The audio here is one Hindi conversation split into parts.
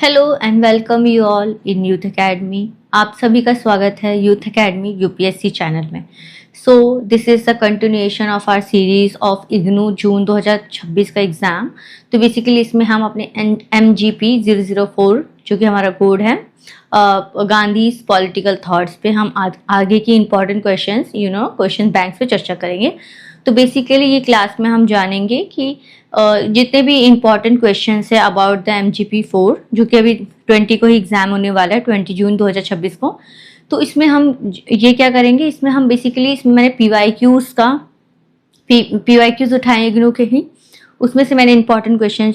Hello and welcome you all in youth academy. आप सभी का स्वागत है यूथ एकेडमी यूपीएससी चैनल में। So this is the continuation of our series of IGNOU June 2026 का एग्ज़ाम। तो बेसिकली इसमें हम अपने MGP 004 जो कि हमारा कोड है गांधी पॉलिटिकल थॉट्स पे हम आगे की इम्पॉर्टेंट क्वेश्चंस क्वेश्चन बैंक्स पे चर्चा करेंगे। तो बेसिकली ये क्लास में हम जानेंगे कि जितने भी इम्पॉर्टेंट क्वेश्चंस है अबाउट द MGP 4 जो कि अभी 20 को ही एग्जाम होने वाला है, 20 जून 2026 को। तो इसमें हम ये क्या करेंगे, इसमें हम बेसिकली इसमें मैंने PYQs उठाए इग्नू के ही, उसमें से मैंने इंपॉर्टेंट क्वेश्चन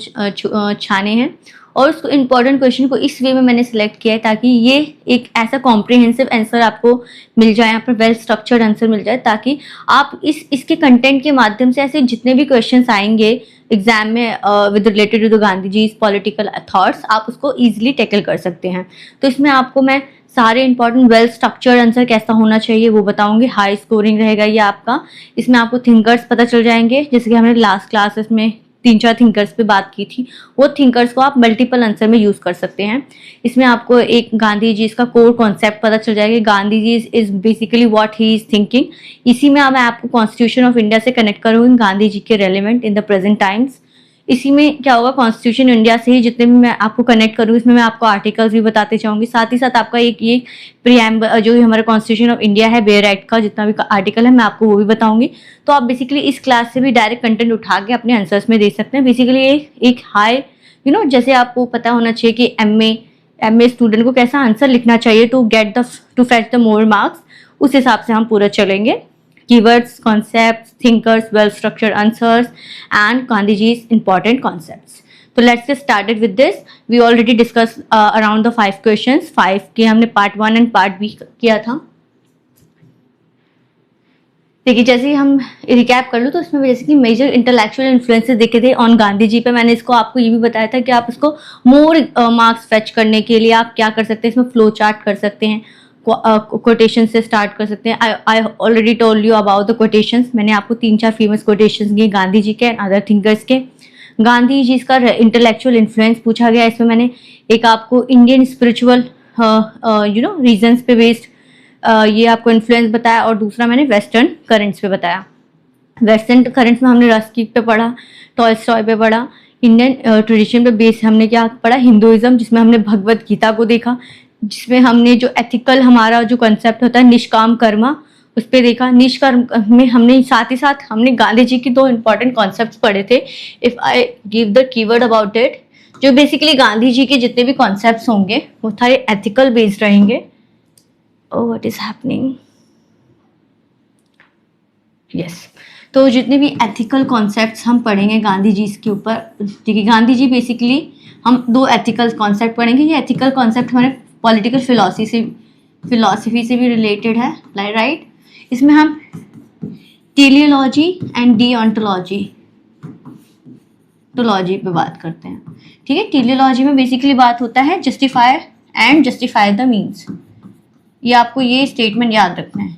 छाने हैं और उस इम्पॉर्टेंट क्वेश्चन को इस वे में मैंने सिलेक्ट किया है ताकि ये एक ऐसा कॉम्प्रिहेंसिव आंसर आपको मिल जाए, यहाँ पर वेल स्ट्रक्चर्ड आंसर मिल जाए, ताकि आप इसके कंटेंट के माध्यम से ऐसे जितने भी क्वेश्चंस आएंगे एग्जाम में with related to the Gandhi ji political thoughts, आप उसको ईजिली टैकल कर सकते हैं। तो इसमें आपको मैं सारे इंपॉर्टेंट वेल स्ट्रक्चर्ड आंसर कैसा होना चाहिए वो बताऊंगी। हाई स्कोरिंग रहेगा ये आपका। इसमें आपको थिंकर्स पता चल जाएंगे, जैसे कि हमने लास्ट क्लासेस में 3-4 थिंकर्स पे बात की थी, वो थिंकर्स को आप मल्टीपल आंसर में यूज कर सकते हैं। इसमें आपको एक गांधी जी इसका कोर कॉन्सेप्ट पता चल जाएगा। Gandhi ji is basically what he is thinking. इसी में मैं आपको कॉन्स्टिट्यूशन ऑफ इंडिया से कनेक्ट करूंगी, गांधी जी के relevant in the present times. इसी में क्या होगा, कॉन्स्टिट्यूशन इंडिया से ही जितने भी मैं आपको कनेक्ट करूँ, इसमें मैं आपको आर्टिकल्स भी बताते जाऊंगी। साथ ही साथ आपका एक ये प्रीएम्बल जो हमारा कॉन्स्टिट्यूशन ऑफ इंडिया है, बेयर एक्ट का जितना भी आर्टिकल है मैं आपको वो भी बताऊंगी। तो आप बेसिकली इस क्लास से भी डायरेक्ट कंटेंट उठा के अपने आंसर्स में दे सकते हैं। बेसिकली एक हाई जैसे आपको पता होना चाहिए कि एमए स्टूडेंट को कैसा आंसर लिखना चाहिए to fetch the more marks, उस हिसाब से हम पूरा चलेंगे। Keywords, concepts, thinkers, well-structured answers, and Gandhiji's important concepts. So let's get started with this. We already discussed around the 5 questions. 5 के हमने part 1 and part B किया था। देखिए, जैसे ही हम रिकैप कर लूँ तो इसमें जैसे कि मेजर इंटेलेक्चुअल इन्फ्लुएंसेस देखे थे ऑन गांधी जी पे। मैंने इसको आपको ये भी बताया था कि आप इसको मोर मार्क्स फेच करने के लिए आप क्या कर सकते हैं, इसमें फ्लो चार्ट कर सकते हैं, कोटेशन से स्टार्ट कर सकते हैं। I already told you about the quotations. मैंने आपको 3-4 फेमस कोटेशंस दिए गांधी जी के एंड अदर थिंकर्स के। गांधी जी का इंटेलेक्चुअल इन्फ्लुएंस पूछा गया। इसमें मैंने एक आपको इंडियन स्पिरिचुअल रीजन्स पे बेस्ड ये आपको इन्फ्लुएंस बताया, और दूसरा मैंने वेस्टर्न करेंट्स पे बताया। वेस्टर्न करेंट्स में हमने रस्किन पे पढ़ा, टॉलस्टॉय पे पढ़ा। इंडियन ट्रेडिशन पे बेस हमने क्या पढ़ा, हिंदुइज्म, जिसमें हमने भगवत गीता को देखा, जिसमें हमने जो एथिकल हमारा जो कंसेप्ट होता है निष्काम कर्मा, उस पर देखा। निष्काम में हमने साथ ही साथ हमने गांधी जी की 2 इंपॉर्टेंट कॉन्सेप्ट्स पढ़े थे। If I give the keyword about it, जो बेसिकली गांधी जी के जितने भी कॉन्सेप्ट्स होंगे वो सारे एथिकल बेस्ड रहेंगे। Oh what is happening, yes. तो जितने भी एथिकल कॉन्सेप्ट्स हम पढ़ेंगे गांधी जी के ऊपर, ठीक है। गांधी जी बेसिकली हम 2 एथिकल कॉन्सेप्ट पढ़ेंगे। ये एथिकल कॉन्सेप्ट हमारे पॉलिटिकल फिलॉसफी से भी रिलेटेड है, राइट। इसमें हम टेलियोलॉजी एंड डीओंटोलॉजी पे बात करते हैं, ठीक है। टेलियोलॉजी में बेसिकली बात होता है जस्टिफाई द मीन्स। ये आपको ये स्टेटमेंट याद रखना है,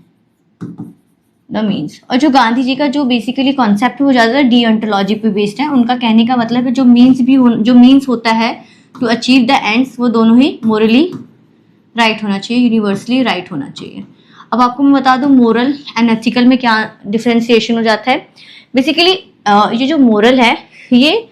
द मीन्स। और जो गांधी जी का जो बेसिकली कॉन्सेप्ट है वो ज़्यादातर डीओंटोलॉजी पे बेस्ड है। उनका कहने का मतलब है जो मीन्स होता है टू अचीव द एंड्स, वो दोनों ही मोरली राइट होना चाहिए, यूनिवर्सली राइट होना चाहिए। अब आपको मैं बता दूं मोरल एंड एथिकल में क्या डिफरेंशिएशन हो जाता है। बेसिकली ये जो मोरल है, ये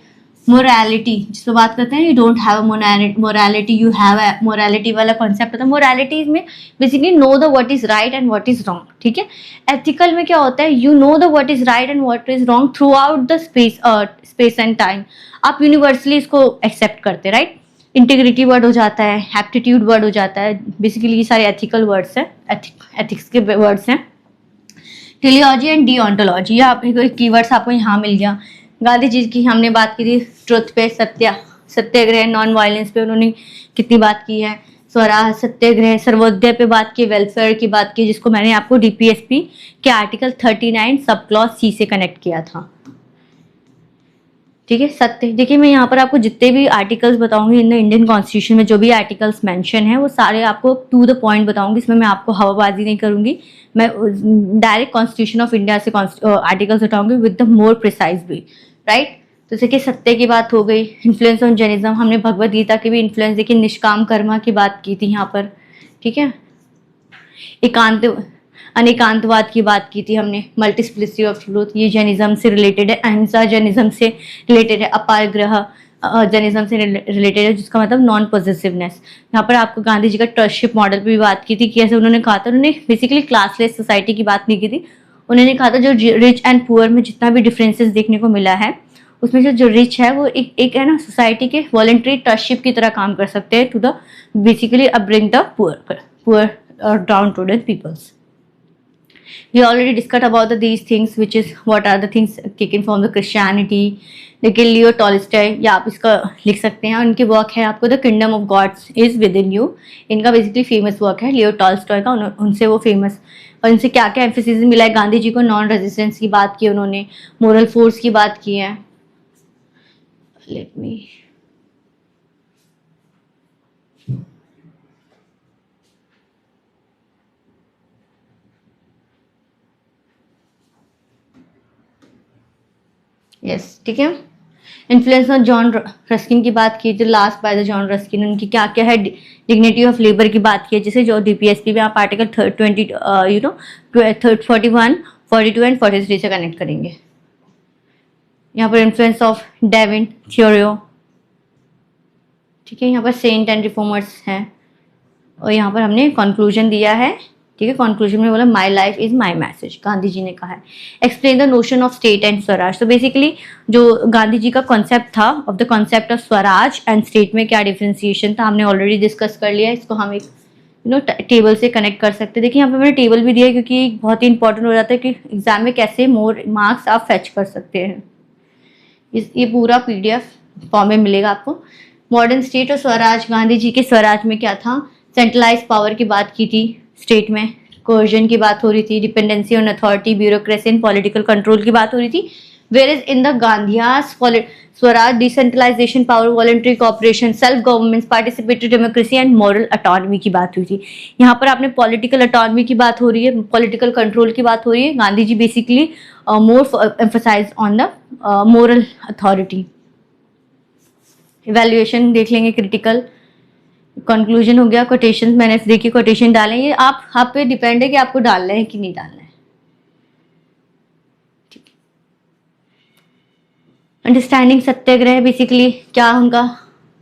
मोरालिटी जिस पर बात करते हैं, you don't have morality, you have morality वाला कॉन्सेप्ट होता है। मोरालिटी में basically know the what is right and what is wrong, ठीक है। एथिकल में क्या होता है, you know the what is right and what is wrong through out the space and time. आप यूनिवर्सली इसको एक्सेप्ट करते, राइट। इंटीग्रिटी वर्ड हो जाता है, एप्टीट्यूड वर्ड हो जाता है। बेसिकली ये सारे एथिकल वर्ड्स हैं, एथिक्स के वर्ड्स हैं। टेलियोलॉजी एंड डीओंटोलॉजी, आप कीवर्ड्स आपको यहाँ मिल गया। गांधी जी की हमने बात की थी ट्रुथ पे, सत्याग्रह, नॉन वायलेंस पे उन्होंने कितनी बात की है। स्वराज, सत्याग्रह, सर्वोदय पे बात की, वेलफेयर की बात की, जिसको मैंने आपको डीपीएसपी के आर्टिकल 39 सब क्लॉज C से कनेक्ट किया था, ठीक है। सत्य, देखिए मैं यहाँ पर आपको जितने भी आर्टिकल्स बताऊंगी इन द इंडियन कॉन्स्टिट्यूशन में, जो भी आर्टिकल्स मेंशन है वो सारे आपको टू द पॉइंट बताऊंगी। इसमें मैं आपको हवाबाजी नहीं करूंगी, मैं डायरेक्ट कॉन्स्टिट्यूशन ऑफ इंडिया से आर्टिकल्स उठाऊंगी with the more precise way, right. तो जैसे कि सत्य की बात हो गई, इन्फ्लुएंस ऑन जैनिज्म, हमने भगवद गीता के भी इन्फ्लुएंस देखिए, निष्काम कर्मा की बात की थी यहाँ पर, ठीक है। एकांत अनेकांतवाद की बात की थी हमने, मल्टीप्लिसिटी ऑफ ट्रूथ, ये जैनिज्म से रिलेटेड है। अहिंसा जैनिज्म से रिलेटेड है। अपार ग्रह जैनिज्म से रिलेटेड है, जिसका मतलब नॉन पॉजिटिवनेस। यहाँ पर आपको गांधी जी का ट्रस्टशिप मॉडल पर भी बात की थी कि ऐसे उन्होंने कहा था, उन्होंने बेसिकली क्लासलेस सोसाइटी की बात नहीं की थी, उन्होंने कहा था जो रिच एंड पुअर में जितना भी डिफरेंसेस देखने को मिला है, उसमें से जो रिच है वो एक है ना सोसाइटी के वॉलंटरी ट्रस्टशिप की तरह काम कर सकते हैं to the basically upbring the poor or downtrodden peoples. We already discussed about these things, which is what are the things taken from the Christianity. लेकिन लियो टॉलस्टॉय, या आप इसका लिख सकते हैं, उनकी वर्क है आपको the kingdom of God's is with in you. इनका बेसिकली फेमस वर्क है लियो टॉलस्टॉय का, उनसे वो फेमस, और इनसे क्या क्या एम्फेसिस मिला है गांधी जी को, नॉन रेजिस्टेंस की बात की उन्होंने, मोरल फोर्स की बात की है। लेट मी यस, ठीक है। इन्फ्लुएंस ऑन जॉन रस्किन की बात की थी, last by the John Ruskin, उनकी क्या क्या है, डिग्निटी ऑफ लेबर की बात की है, जैसे जो डीपीएसपी में आप आर्टिकल 20 41 42 एंड 43 से कनेक्ट करेंगे। यहाँ पर इन्फ्लुएंस ऑफ डेविन थ्योरियो, ठीक है। यहाँ पर सेंट एंड रिफॉर्मर्स हैं, और यहाँ पर हमने कंक्लूजन दिया है, ठीक है। कंक्लूजन में बोला my life is my message, Gandhi ji ने कहा है। Explain the notion of state and swaraj, तो बेसिकली जो गांधी जी का कॉन्सेप्ट था of the concept of swaraj and state में क्या डिफ्रेंसिएशन था, हमने ऑलरेडी डिस्कस कर लिया है। इसको हम एक टेबल से कनेक्ट कर सकते हैं। देखिए यहाँ पे मैंने टेबल भी दिया है, क्योंकि बहुत ही इंपॉर्टेंट हो जाता है कि एग्जाम में कैसे मोर मार्क्स आप फेच कर सकते हैं। ये पूरा पीडीएफ फॉर्म में मिलेगा आपको। मॉडर्न स्टेट और स्वराज, गांधी जी के स्वराज में क्या था, सेंट्रलाइज पावर की बात की थी स्टेट में, कोर्जन की बात हो रही थी, dependency on authority, bureaucracy and political control की बात हो रही थी। वेयर इज इन द गांधीयास swaraj, decentralization, power, voluntary cooperation, self government, participatory democracy and moral autonomy की बात हुई थी। यहाँ पर आपने पॉलिटिकल ऑटोनॉमी की बात हो रही है, पॉलिटिकल कंट्रोल की बात हो रही है। Gandhi ji basically more emphasize on the moral authority. Evaluation देख लेंगे, क्रिटिकल, कंक्लूजन हो गया, कोटेशन मैंने देखिए कोटेशन डालें, ये आप पे डिपेंड है कि आपको डालना है कि नहीं डालना है, ठीक है। अंडरस्टैंडिंग सत्याग्रह, बेसिकली क्या उनका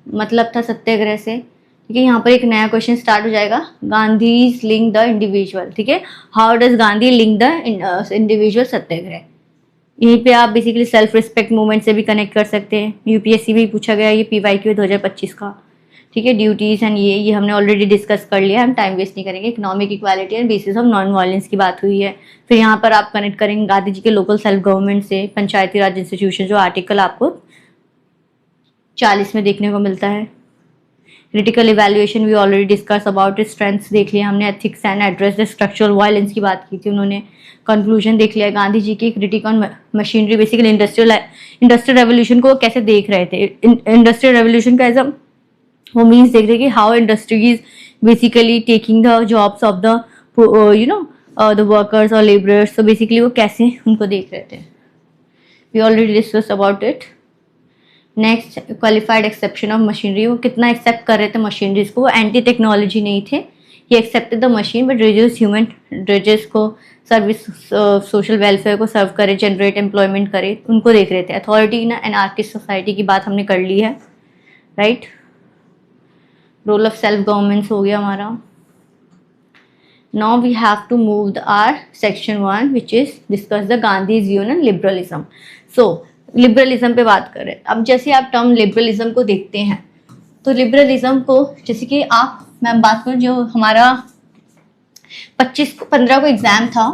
मतलब था सत्याग्रह से, ठीक है। यहाँ पर एक नया क्वेश्चन स्टार्ट हो जाएगा, गांधी लिंक द इंडिविजुअल, ठीक है। How does Gandhi link the individual satyagraha, यहीं पे आप बेसिकली सेल्फ रिस्पेक्ट मूवमेंट से भी कनेक्ट कर सकते हैं। यूपीएससी भी पूछा गया, ये पीवाईक्यू 2025 का, ठीक है। ड्यूटीज एंड ये हमने ऑलरेडी डिस्कस कर लिया, हम टाइम वेस्ट नहीं करेंगे। Economic equality and bases of non violence की बात हुई है। फिर यहाँ पर आप कनेक्ट करेंगे गांधी जी के लोकल सेल्फ गवर्नमेंट से, पंचायती राज इंस्टीट्यूशन, जो आर्टिकल आपको 40 में देखने को मिलता है। Critical evaluation we already discuss about it, strengths देख लिया हमने, ethics and address the structural violence की बात की थी उन्होंने। कंक्लूजन देख लिया गांधी जी की, critic on machinery, basically industrial revolution को कैसे देख रहे थे, इंडस्ट्रियल रेवोल्यूशन का एज अ वो मीन्स देख रहे कि how industries basically taking the jobs of the the workers और लेबरर्स, तो बेसिकली वो कैसे उनको देख रहे थे, we already discuss about it. Next, qualified exception of machinery, वो कितना एक्सेप्ट कर रहे थे मशीनरीज को, वो एंटी टेक्नोलॉजी नहीं थे, ये accepted the machine but reduce human drudges को, सर्विस सोशल वेलफेयर को सर्व करे, जनरेट एम्प्लॉयमेंट करे, उनको देख रहे थे। अथॉरिटी ना एनार्किस्ट सोसाइटी की बात हमने कर ली है, right. Role of self government हो गया हमारा। Now we have to move the R section 1 which is discuss the Gandhi's view on liberalism. So liberalism पे बात करें, अब जैसे आप टर्म लिबरलिज्म को देखते हैं, तो लिबरलिज्म को जैसे कि मैं बात करूँ, जो हमारा 15 को एग्जाम था,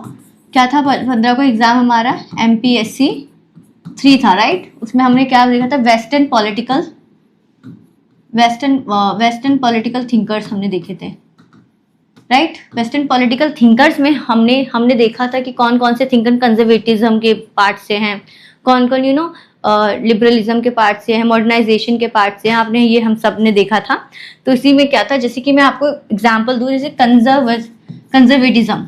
क्या था 15 को एग्जाम हमारा MPSC 3 था, राइट। उसमें हमने क्या देखा था, वेस्टर्न पॉलिटिकल थिंकर्स हमने देखे थे, राइट। वेस्टर्न पॉलिटिकल थिंकर्स में हमने देखा था कि कौन कौन से थिंकर कंजर्वेटिज्म के पार्ट से हैं, कौन कौन लिबरलिज्म के पार्ट से हैं, मॉडर्नाइजेशन के पार्ट से हैं, आपने ये हम सब ने देखा था। तो इसी में क्या था, जैसे कि मैं आपको एग्जांपल दूं, जैसे कंजर्वेटिज्म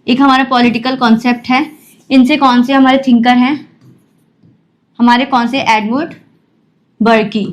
एक हमारा पॉलिटिकल कॉन्सेप्ट है, इनसे कौन से हमारे थिंकर हैं, हमारे कौन से, एडवर्ड बर्की।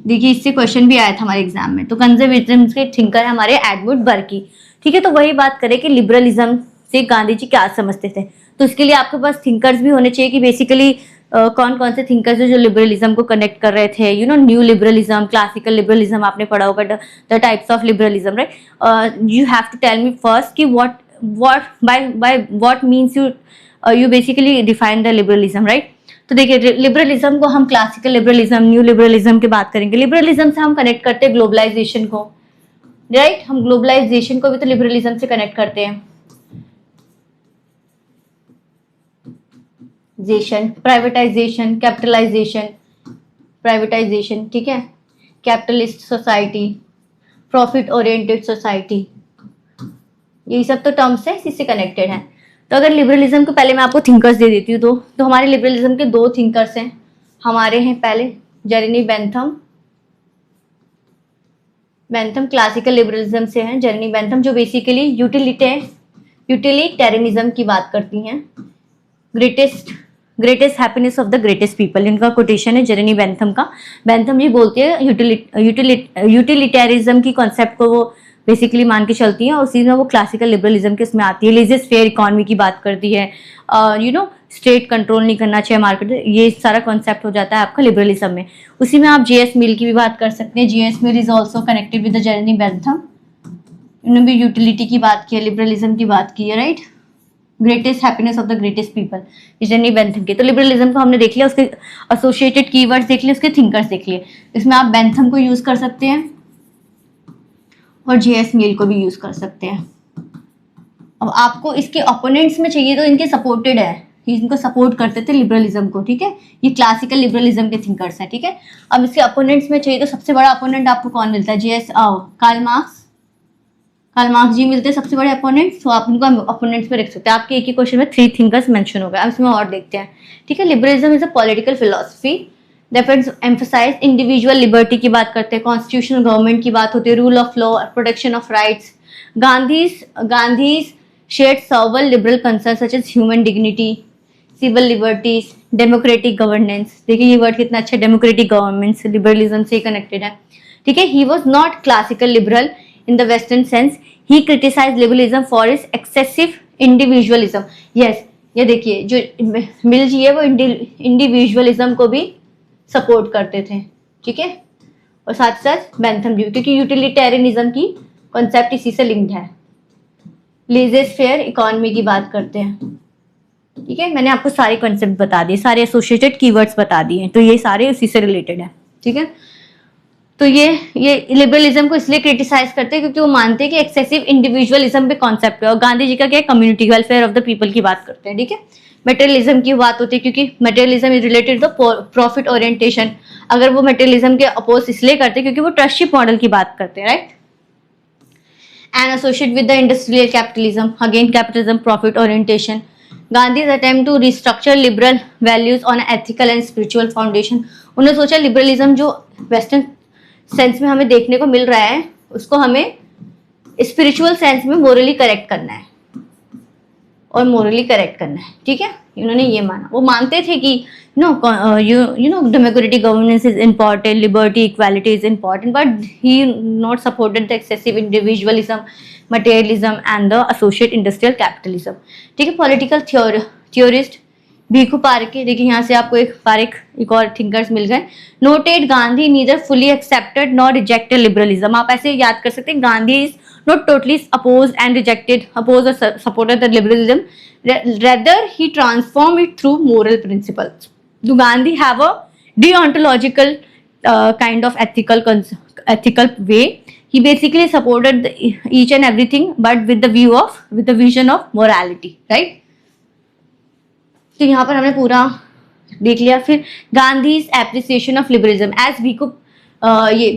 देखिए इससे क्वेश्चन भी आया था हमारे एग्जाम में। तो कंजर्वेटिज्म के थिंकर है हमारे एडवर्ड बर्की। ठीक है, तो वही बात करें कि लिबरलिज्म से गांधी जी क्या समझते थे। तो इसके लिए आपके पास थिंकर्स भी होने चाहिए कि बेसिकली कौन कौन से थिंकर्स है जो लिबरलिज्म को कनेक्ट कर रहे थे। न्यू लिबरलिज्म, क्लासिकल लिबरलिज्म आपने पढ़ा होगा, the types of liberalism, right. You have to tell me first कि what by what means you basically define the liberalism, right. तो देखिए लिबरलिज्म को हम क्लासिकल लिबरलिज्म, न्यू लिबरलिज्म की बात करेंगे। लिबरलिज्म से हम कनेक्ट करते हैं ग्लोबलाइजेशन को, राइट। हम ग्लोबलाइजेशन को भी तो लिबरलिज्म से कनेक्ट करते हैं। प्राइवेटाइजेशन, कैपिटलाइजेशन, प्राइवेटाइजेशन, ठीक है, capitalist society, profit oriented society, ये सब तो टर्म्स है, इसी से कनेक्टेड है। तो अगर लिबरलिज्म को पहले मैं आपको थिंकर्स दे देती हूँ तो हमारे लिबरलिज्म के दो थिंकर्स हैं हमारे हैं। पहले जेरेमी बेंथम क्लासिकल लिबरलिज्म से हैं। जेरेमी बेंथम जो बेसिकली यूटिलिटेरियनिज्म की बात करती हैं। Greatest happiness of the greatest people, इनका कोटेशन है जेरेमी बेंथम का। बेंथम जी बोलती है यूटिलिटेरिज्म की कॉन्सेप्ट को वो बेसिकली मान के चलती हैं, और उसी में वो क्लासिकल लिबरलिज्म के उसमें आती है। लेजिस्ट फेयर इकोनॉमी की बात करती है, स्टेट कंट्रोल नहीं करना चाहिए मार्केट, ये सारा कॉन्सेप्ट हो जाता है आपका लिबरलिज्म में। उसी में आप जेएस मिल की भी बात कर सकते हैं। JS mill is also connected with the Jeremy Bentham. इन्होंने भी यूटिलिटी की बात की है, लिबरलिज्म की बात की है, right. Greatest happiness of the greatest people, Jeremy Bentham के। तो लिबरलिज्म को हमने देख लिया, उसके एसोसिएटेड कीवर्ड्स देख लिए, उसके थिंकर्स देख लिए। इसमें आप बेंथम को यूज कर सकते हैं और जेएस मिल को भी यूज कर सकते हैं। अब आपको इसके ओपोनेंट्स में चाहिए तो इनके सपोर्टेड है, इनको सपोर्ट करते थे लिबरलिज्म को, ठीक है। ये क्लासिकल लिबरलिज्म के थिंकर्स हैं, ठीक है। अब इसके अपोनेंट्स में चाहिए तो सबसे बड़ा अपोनेंट आपको कौन मिलता है, कार्ल मार्क्स जी मिलते हैं सबसे बड़े अपोनेंट। तो आप उनको अपोनेंट्स में रख सकते हैं। आपके एक ही क्वेश्चन में 3 थिंकर्स मेंशन हो गए। अब इसमें और देखते हैं, ठीक है। Liberalism is a political philosophy that emphasise individual liberty की बात करते हैं, कॉन्स्टिट्यूशनल गवर्नमेंट की बात होती है, rule of law, protection of rights. Gandhi's shared several liberal concerns such as human dignity, civil liberties, democratic governance। देखिए ये वर्ड कितना अच्छा, डेमोक्रेटिक गवर्नेंस लिबरलिज्म से कनेक्टेड है, ठीक है। He was not classical liberal in the western sense, he criticise liberalism for its excessive individualism. Yes, ये देखिए जो मिल जी है वो इंडिविजुअलिज्म को भी सपोर्ट करते थे, ठीक है। और साथ साथ बेंथम भी, क्योंकि यूटिलिटेरियनिज्म की कॉन्सेप्ट इसी से लिंक्ड है। लेजेस्ट फेयर इकोनॉमी की बात करते हैं, ठीक है। मैंने आपको सारे कॉन्सेप्ट बता दिए, सारे एसोसिएटेड कीवर्ड्स बता दिए हैं, तो ये सारे उसी से रिलेटेड है, ठीक है। तो ये लिबरलिज्म को इसलिए क्रिटिसाइज करते हैं क्योंकि वो मानते हैं कि एक्सेसिव इंडिविजुअलिज्म पे कॉन्सेप्ट है, और गांधी जी का क्या है, community welfare of the people की बात करते हैं, ठीक है। मटेरियलिज्म की बात होती है क्योंकि materialism is related to profit orientation. अगर वो मटेरियलिज्म के अपोज इसलिए करते हैं क्योंकि वो ट्रस्टशिप मॉडल की बात करते हैं, right. And associated with the industrial capitalism, again capitalism, profit orientation. Gandhi's attempt to restructure liberal values on an ethical and spiritual foundation. उन्होंने सोचा लिबरलिज्म जो वेस्टर्न सेंस में हमें देखने को मिल रहा है उसको हमें स्पिरिचुअल सेंस में मोरली करेक्ट करना है, और मोरली करेक्ट करना है, ठीक है। उन्होंने ये माना, वो मानते थे कि democratic governance is important, liberty, equality is important, but he not supported the excessive individualism, materialism and the associate industrial capitalism, ठीक है। पॉलिटिकल थियोरिस्ट भीखू पारेखे, देखिए यहाँ से आपको एक और थिंकर्स मिल गए। Noted Gandhi neither fully accepted not rejected liberalism. आप ऐसे याद कर सकते हैं, Gandhi is not totally opposed or supported the liberalism, rather he transformed it through moral principles. Do Gandhi have a deontological kind of ethical way? He basically supported each and everything, but with the vision of morality, right? तो यहाँ पर हमने पूरा देख लिया। फिर Gandhi's appreciation of liberalism as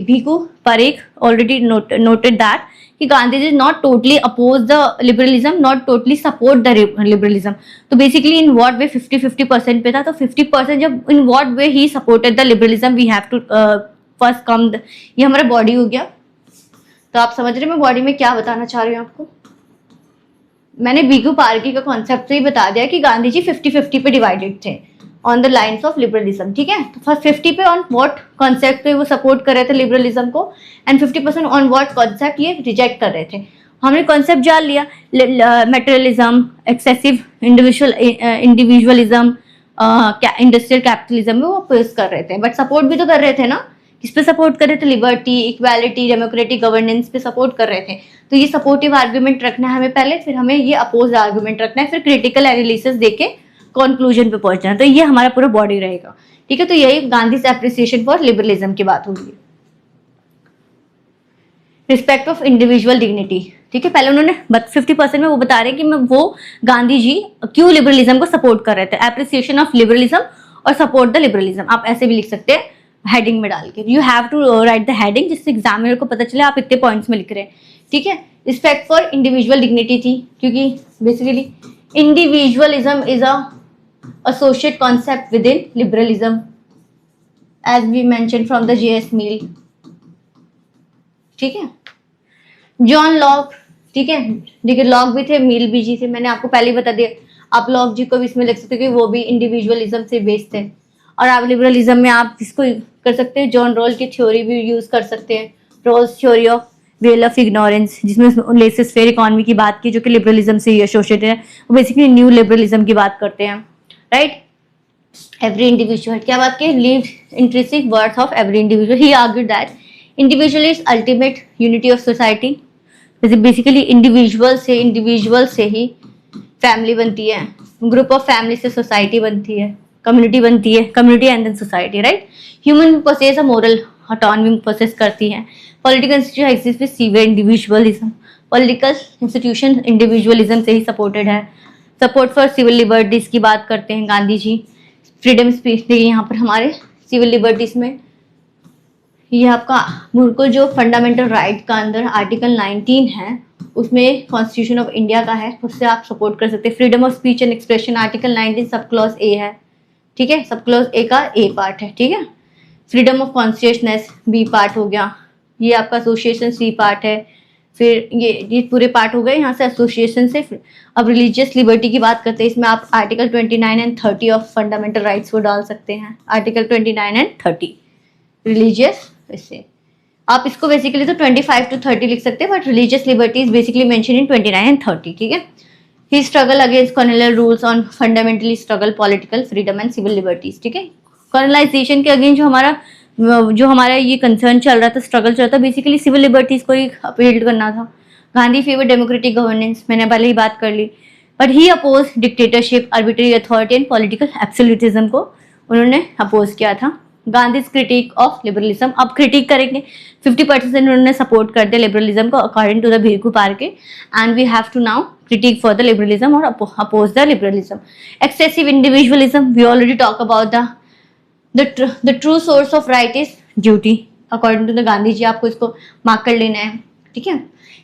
Bhikhu Parekh already noted that कि Gandhi ji not totally oppose the liberalism, not totally support the liberalism. तो बेसिकली इन व्हाट वे 50-50% पे था, तो 50% जब in what way he supported the liberalism, we have to first come, ये हमारा बॉडी हो गया। तो आप समझ रहे हैं मैं बॉडी में क्या बताना चाह रही हूँ आपको। मैंने भीखू पारेखी का कॉन्सेप्ट से ही बता दिया कि गांधी जी 50-50 पे डिवाइडेड थे, on the lines of liberalism, ठीक है। तो फर्स्ट 50 पे ऑन व्हाट कॉन्सेप्ट पे वो सपोर्ट कर रहे थे लिबरलिज्म को, एंड 50% ऑन व्हाट कॉन्सेप्ट ये रिजेक्ट कर रहे थे। हमने कॉन्सेप्ट जान लिया, materialism, excessive individualism, industrial capitalism में वो अपोज कर रहे थे, बट सपोर्ट भी तो कर रहे थे ना। किस पे सपोर्ट कर रहे थे? लिबर्टी, इक्वालिटी, डेमोक्रेटिक गवर्नेंस पे सपोर्ट कर रहे थे। तो ये सपोर्टिव आर्ग्यूमेंट रखना है हमें पहले, फिर हमें ये अपोज आर्ग्यूमेंट रखना है, फिर क्रिटिकल एनालिसिस देके कंक्लूजन पे पहुंचना है। तो ये हमारा पूरा बॉडी रहेगा, ठीक है। तो यही गांधी एप्रिसिएशन फॉर लिबरलिज्म की बात होगी। रिस्पेक्ट ऑफ इंडिविजुअल डिग्निटी, ठीक है। पहले उन्होंने 50% में वो बता रहे हैं कि मैं वो गांधी जी क्यों लिबरलिज्म को सपोर्ट कर रहे थे। एप्रिसिएशन ऑफ लिबरलिज्म और सपोर्ट द लिबरलिज्म, आप ऐसे भी लिख सकते हैं हेडिंग में डाल के। You have to write the heading, जिससे एग्जामिनर को पता चले आप इतने पॉइंट्स में लिख रहे हैं, ठीक है। रिस्पेक्ट फॉर इंडिविजुअल डिग्निटी थी, क्योंकि basically individualism is a associate concept within liberalism, as we mentioned from the J.S. Mill, ठीक है। जॉन लॉक, ठीक है, देखिए लॉक भी थे, मिल भी जी थे, मैंने आपको पहले ही बता दिया। आप लॉक जी को भी इसमें लिख सकते हो कि वो भी इंडिविजुअलिज्म से बेस्ड थे। और आप लिबरलिज्म में आप इसको कर सकते हैं, जॉन रोल की थ्योरी भी यूज कर सकते हैं, Rawls theory of veil of ignorance, जिसमें लेसेस फेयर इकोनॉमी की बात की, जो कि लिबरलिज्म से ही एसोसिएटेड है। वो बेसिकली न्यू लिबरलिज्म की बात करते हैं, राइट। एवरी इंडिविजुअल, क्या बात की? Leave intrinsic worth of every individual. He argued that individual is ultimate unity of society. Basically individual से ही फैमिली बनती है, ग्रुप ऑफ फैमिली से सोसाइटी बनती है, कम्युनिटी बनती है, community and then society, right. Human possess a moral autonomy possess करती है। Political institution exist with severe individualism. Political institution individualism से ही सपोर्टेड है। सपोर्ट फॉर सिविल लिबर्टीज की बात करते हैं गांधी जी। फ्रीडम स्पीच, देखिए यहाँ पर हमारे सिविल लिबर्टीज में ये आपका बिल्कुल जो फंडामेंटल राइट का अंदर आर्टिकल 19 है, उसमें कॉन्स्टिट्यूशन ऑफ इंडिया का है, उससे आप सपोर्ट कर सकते हैं। Freedom of speech and expression article 19 sub clause A है, ठीक है, सब क्लॉज ए का ए पार्ट है, ठीक है। फ्रीडम ऑफ कॉन्स्टिट्यूशनस बी पार्ट हो गया, ये आपका एसोसिएशन सी पार्ट है, फिर ये पूरे पार्ट हो गए यहाँ से एसोसिएशन से। अब रिलीजियस लिबर्टी की बात करते हैं, इसमें आप article 29 and 30 of fundamental rights को डाल सकते हैं। आर्टिकल 29 एंड 30 रिलीजियस, इससे आप इसको बेसिकली तो 25 to 30 लिख सकते हैं, but religious liberty is basically mention in 29 and 30, ठीक है। He struggle against colonial rules on fundamentally struggle political freedom and civil liberties, ठीक है। कॉलोनाइजेशन के अगेंस्ट जो हमारा ये कंसर्न चल रहा था, स्ट्रगल चल रहा था, बेसिकली सिविल लिबर्टीज को ही अपील करना था। गांधी फेवर डेमोक्रेटिक गवर्नेंस, मैंने पहले ही बात कर ली, but he oppose dictatorship, arbitrary authority and political absolutism को उन्होंने अपोज किया था। गांधी क्रिटिक ऑफ लिबरलिज्म, अब क्रिटिक करेंगे। 50% उन्होंने सपोर्ट कर दिया लिबरलिज्म को अकॉर्डिंग टू द भिरकू पार्के, and we have to now critique for the liberalism or oppose the liberalism. Excessive individualism, we already talk about the true source of right is duty according to the Gandhi ji, आपको इसको मार्क कर लेना है, ठीक है।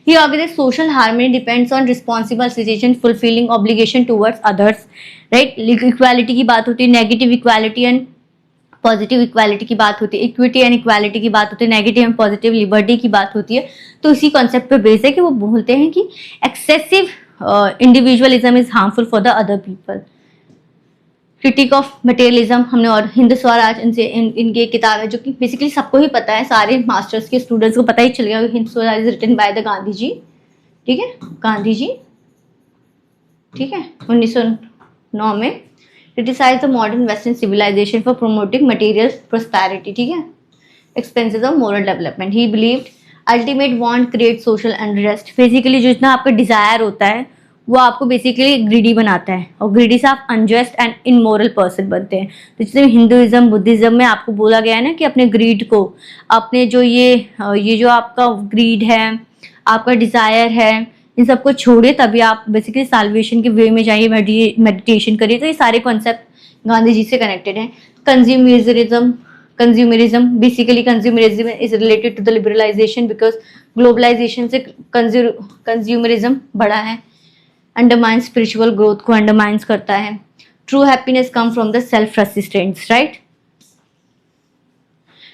He argued that social harmony depends on responsible citizen fulfilling obligation towards others, right. Equality की बात होती है, negative equality and positive equality की बात होती है, इक्विटी एंड इक्वालिटी की बात होती है, नेगेटिव एंड पॉजिटिव लिबर्टी की बात होती है। तो इसी कॉन्सेप्ट पे बेस है कि वो बोलते हैं कि excessive individualism is harmful for the other people. Critic of materialism हमने, और हिंद स्वराज, इनकी किताब है जो कि बेसिकली सबको ही पता है, सारे मास्टर्स के स्टूडेंट्स को पता ही चल गया। Hind Swaraj is written by the Gandhi ji, ठीक है, गांधी जी, ठीक है, 1909 में। Criticize the modern western civilization for promoting material prosperity, ठीक है, expenses of moral development. He believed ultimate want create social unrest. Basically जो इतना आपका डिजायर होता है वो आपको बेसिकली ग्रीडी बनाता है, और ग्रीडी से आप अनजस्ट एंड इनमोरल पर्सन बनते हैं। तो जैसे हिंदुइज्म बुद्धिज्म में आपको बोला गया है ना कि अपने ग्रीड को, अपने जो ये जो आपका ग्रीड है, आपका डिजायर है, इन सबको छोड़िए, तभी आप बेसिकली साल्वेशन के वे में जाइए, मेडिटेशन करिए। तो ये सारे कॉन्सेप्ट गांधी जी से कनेक्टेड हैं। Consumerism basically consumerism is related to the liberalisation, because globalisation से कंज्यूमरिज्म बढ़ा है, अंडरमाइन स्पिरिचुअल ग्रोथ को अंडरमाइंस करता है। True happiness come from the self resistance, right.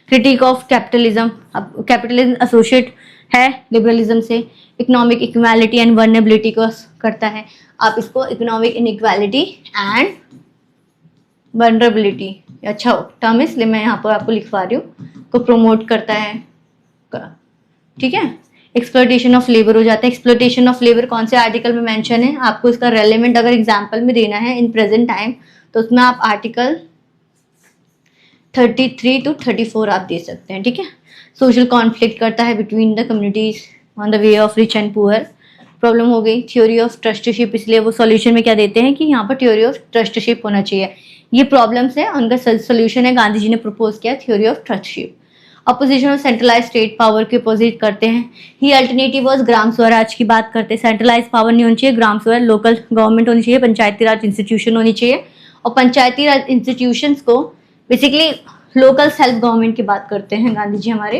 Critique of capitalism, अब कैपिटलिज्म एसोसिएट है लिबरलिज्म से। इकोनॉमिक इक्वालिटी एंड वर्नेबिलिटी को करता है, आप इसको इकोनॉमिक इनइक्वालिटी एंड वनरेबिलिटी, अच्छा टर्म है इसलिए मैं यहाँ पर आपको लिखवा रही हूँ, को प्रमोट करता है, ठीक है। एक्सप्लॉयटेशन ऑफ लेबर हो जाता है। एक्सप्लॉयटेशन ऑफ लेबर कौन से आर्टिकल में मेंशन है, आपको इसका रेलेवेंट अगर एग्जांपल में देना है इन प्रेजेंट टाइम तो उसमें आप आर्टिकल 33 to 34 आप दे सकते हैं, ठीक है। सोशल कॉन्फ्लिक्ट करता है between the communities on the way of rich and poor, problem हो गई। थ्योरी ऑफ ट्रस्टशिप, इसलिए वो सॉल्यूशन में क्या देते हैं कि यहाँ पर थ्योरी ऑफ ट्रस्टशिप होना चाहिए। ये प्रॉब्लम्स है, उनका सोल्यूशन है, गांधी जी ने प्रपोज किया theory of trusteeship. Opposition of centralise state power के अपोजिट करते हैं। He alternative was gram swaraj की बात करते हैं। सेंट्रलाइज पावर नहीं होनी चाहिए, ग्राम स्वराज लोकल गवर्नमेंट होनी चाहिए, पंचायती राज इंस्टीट्यूशन होनी चाहिए। और पंचायती राज इंस्टीट्यूशंस को बेसिकली लोकल सेल्फ गवर्नमेंट की बात करते हैं गांधी जी हमारे,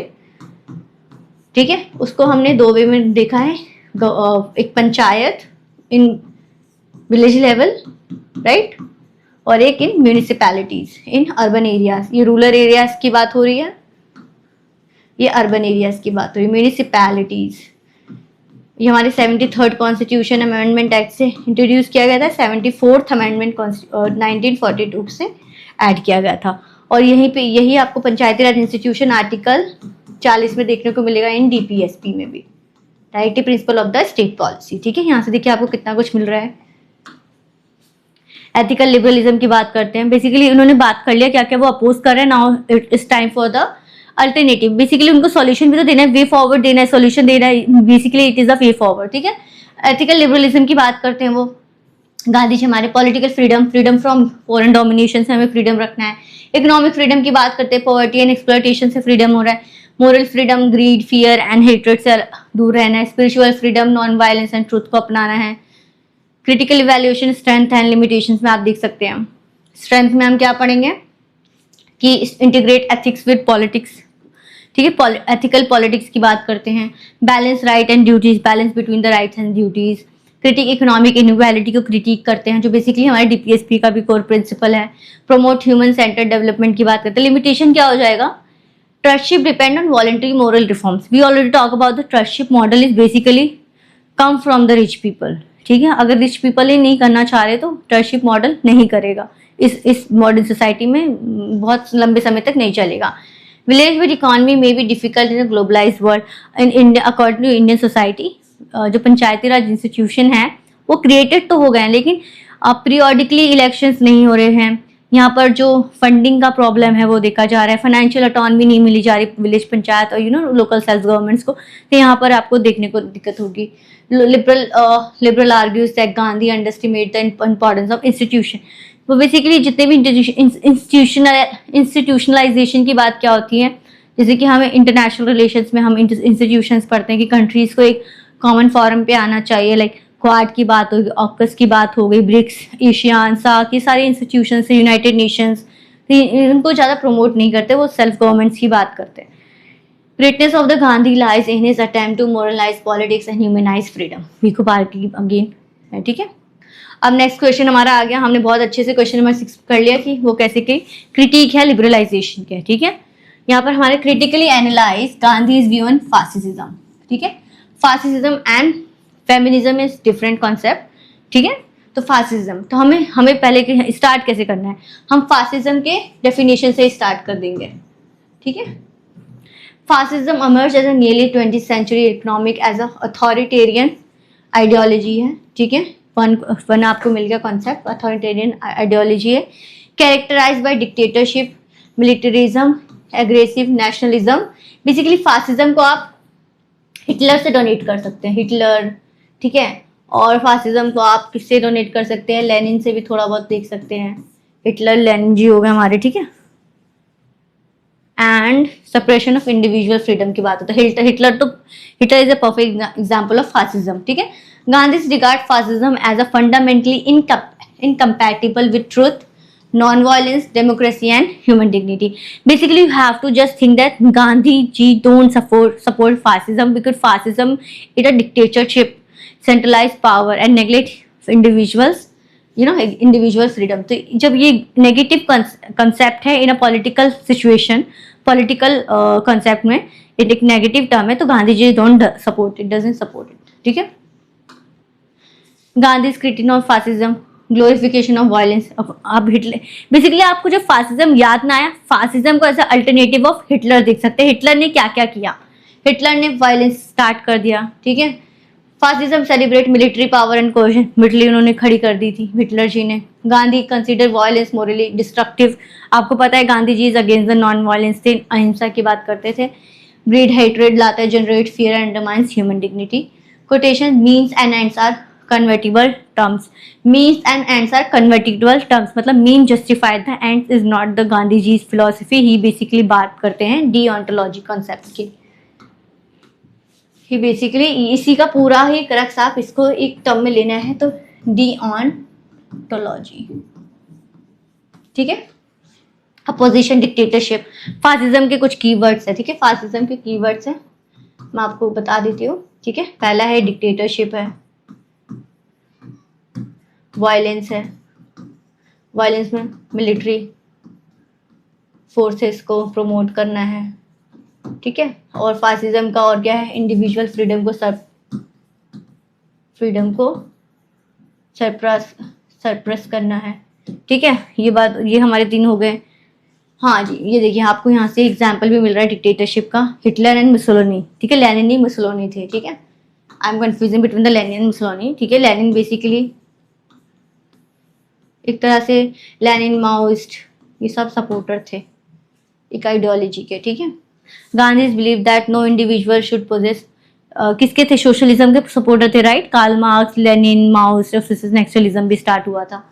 ठीक है। उसको हमने दो वे में देखा है, एक panchayat in village level, right, और एक इन म्यूनिसिपैलिटीज इन अर्बन एरियाज। ये रूरल एरियाज की बात हो रही है, ये अर्बन एरियाज की बात हो रही है। म्यूनिसिपैलिटीज ये हमारे 73rd कॉन्स्टिट्यूशन अमेंडमेंट एक्ट से इंट्रोड्यूस किया गया था, 74th अमेंडमेंट 1942 से ऐड किया गया था। और यहीं पे यही आपको पंचायती राज इंस्टीट्यूशन आर्टिकल 40 में देखने को मिलेगा इन डीपीएसपी में भी, right, principle of the state policy, ठीक है। यहाँ से देखिए आपको कितना कुछ मिल रहा है। एथिकल लिबरलिज्म की बात करते हैं। बेसिकली उन्होंने बात कर लिया क्या क्या वो अपोज कर रहे हैं, now it's time for the alternative. Basically उनको सॉल्यूशन भी तो देना है, वे फॉरवर्ड देना है, सॉल्यूशन देना है, basically it is the way forward, ठीक है। एथिकल लिबरलिज्म की बात करते हैं वो गांधी जी हमारे। Political freedom, freedom from foreign domination से हमें फ्रीडम रखना है। इकोनॉमिक फ्रीडम की बात करते हैं, पॉवर्टी एंड एक्सप्लॉयटेशन से फ्रीडम हो रहा है। Moral freedom, greed, fear and hatred से दूर रहना है। Spiritual freedom, non violence and truth को अपनाना है। Critical evaluation, strength and limitations में आप देख सकते हैं। स्ट्रेंथ में हम क्या पढ़ेंगे कि इंटीग्रेट एथिक्स विद पॉलिटिक्स, ठीक है। एथिकल पॉलिटिक्स की बात करते हैं। Balance right and duties, balance between the rights and duties. Critique economic inequality को क्रिटिक करते हैं, जो बेसिकली हमारे डीपीएसपी का भी कोर प्रिंसिपल है। प्रोमोट ह्यूमन सेंटर्ड डेवलपमेंट की बात करते हैं। लिमिटेशन क्या हो जाएगा, trusteeship depend on voluntary moral reforms. We already talk about the trusteeship model is basically come from the rich people, ठीक है। अगर रिच पीपल ही नहीं करना चाह रहे तो ट्रस्टशिप मॉडल नहीं करेगा, इस मॉडर्न सोसाइटी में बहुत लंबे समय तक नहीं चलेगा। विलेज विद इकोनॉमी में भी difficult in globalised world in India according to Indian society. जो पंचायती राज इंस्टीट्यूशन है वो क्रिएटेड तो हो गए हैं, लेकिन पीरियोडिकली इलेक्शंस नहीं हो रहे हैं। यहाँ पर जो फंडिंग का प्रॉब्लम है वो देखा जा रहा है। फाइनेंशियल ऑटोनॉमी नहीं मिली जा रही विलेज पंचायत और लोकल सेल्फ गवर्नमेंट्स को, तो यहाँ पर आपको देखने को दिक्कत होगी। Liberal argues that Gandhi underestimate the importance of institution. वो बेसिकली जितने भी इंस्टीट्यूशनलाइजेशन की बात क्या होती है, जैसे कि हमें इंटरनेशनल रिलेशंस में हम इंस्टीट्यूशंस पढ़ते हैं कि कंट्रीज को एक कॉमन फॉरम पे आना चाहिए, लाइक क्वाड की बात होगी, ऑकस की बात हो गई, ब्रिक्स, एशियान, सार्क, ये सारे इंस्टीट्यूशन से, यूनाइटेड नेशंस, इनको ज़्यादा प्रमोट नहीं करते, वो सेल्फ गवर्नमेंट्स की बात करते हैं। Greatness of the Gandhi lies in his attempt to moralize politics and humanize freedom. वीको पार्टी अगेन है, ठीक है। अब नेक्स्ट क्वेश्चन हमारा आ गया, हमने बहुत अच्छे से क्वेश्चन नंबर 6 कर लिया कि वो कैसे की क्रिटिक है लिबरलाइजेशन के, ठीक है। यहाँ पर हमारे critically analyse Gandhi's view on fascism, ठीक है। Fascism and feminism is different concept, ठीक है। तो फासिज्म, तो हमें पहले स्टार्ट कैसे करना है, हम फासिज्म के डेफिनेशन से स्टार्ट कर देंगे, ठीक है। Fascism emerged as a nearly 20th century economic as a authoritarian ideology है, ठीक है। वन आपको मिल गया कॉन्सेप्ट, अथॉरिटेरियन आइडियोलॉजी है। Characterized by dictatorship, militarism, aggressive nationalism. Basically fascism को आप हिटलर से डोनेट कर सकते हैं, हिटलर, ठीक है। और फासिज्म को आप किससे डोनेट कर सकते हैं, लेनिन से भी थोड़ा बहुत देख सकते हैं। हिटलर लेनिन जी हो गए हमारे, ठीक है। And suppression of individual freedom की बात होता है, Hitler is a perfect example of fascism, ठीक है। Gandhi regard fascism as a fundamentally incompatible with truth, non-violence, democracy and human dignity. Basically you have to just think that Gandhi ji don't support fascism, because fascism is a dictatorship, centralized power and neglect individuals, individual freedom. तो जब ये नेगेटिव कंसेप्ट है in a political situation, political concept में एक नेगेटिव टर्म है, तो Gandhi ji don't support it, doesn't support it, ठीक है। Gandhi critique of fascism, glorification of violence. आप हिटलर, बेसिकली आपको जब फासिज्म याद ना आया, फासिज्म को as a alternative of Hitler देख सकते हैं। हिटलर ने क्या क्या किया, हिटलर ने वायलेंस स्टार्ट कर दिया, ठीक है। Fascism celebrate military power and cohesion, military उन्होंने खड़ी कर दी थी हिटलर जी ने। Gandhi consider violence morally destructive, आपको पता है Gandhi ji is against the non violence थे, अहिंसा की बात करते थे। ब्रीड हेट्रेड, लाता है generate fear and undermines human dignity. Quotation, means and ends are convertible terms, means and ends are convertible terms, मतलब mean justified the ends is not the Gandhi ji philosophy. He basically बात करते हैं डीओंटोलॉजी कॉन्सेप्ट की। ही बेसिकली इसी का पूरा ही क्रक्स, आप इसको एक टर्म में लेना है तो डीओंटोलॉजी, ठीक है। अपोजिशन, डिक्टेटरशिप, फासिज्म के कुछ कीवर्ड्स है, ठीक है। फासिज्म के कीवर्ड्स हैं, मैं आपको बता देती हूँ, ठीक है। पहला है डिक्टेटरशिप है, वायलेंस है, वायलेंस में मिलिट्री फोर्सेस को प्रमोट करना है, ठीक है। और फासिज्म का और क्या है, इंडिविजुअल फ्रीडम को सरप्रेस करना है, ठीक है। ये बात, ये हमारे 3 हो गए। हाँ जी, ये देखिए आपको यहाँ से एग्जाम्पल भी मिल रहा है डिक्टेटरशिप का, हिटलर एंड मुसोलिनी, ठीक है। लेनिन ही मुसोलिनी थे, ठीक है। I am confusing between the Lenin and Mussolini, ठीक है। लेनिन बेसिकली एक तरह से लेनिन, माओइस्ट, ये सब सपोर्टर थे एक आइडियोलॉजी के, ठीक है। Gandhi believe that no individual should possess, किसके थे, सोशलिज्म के सपोर्टर थे, right. Karl Marx, Lenin, Maoist और नेक्सटलिज्म भी स्टार्ट हुआ था,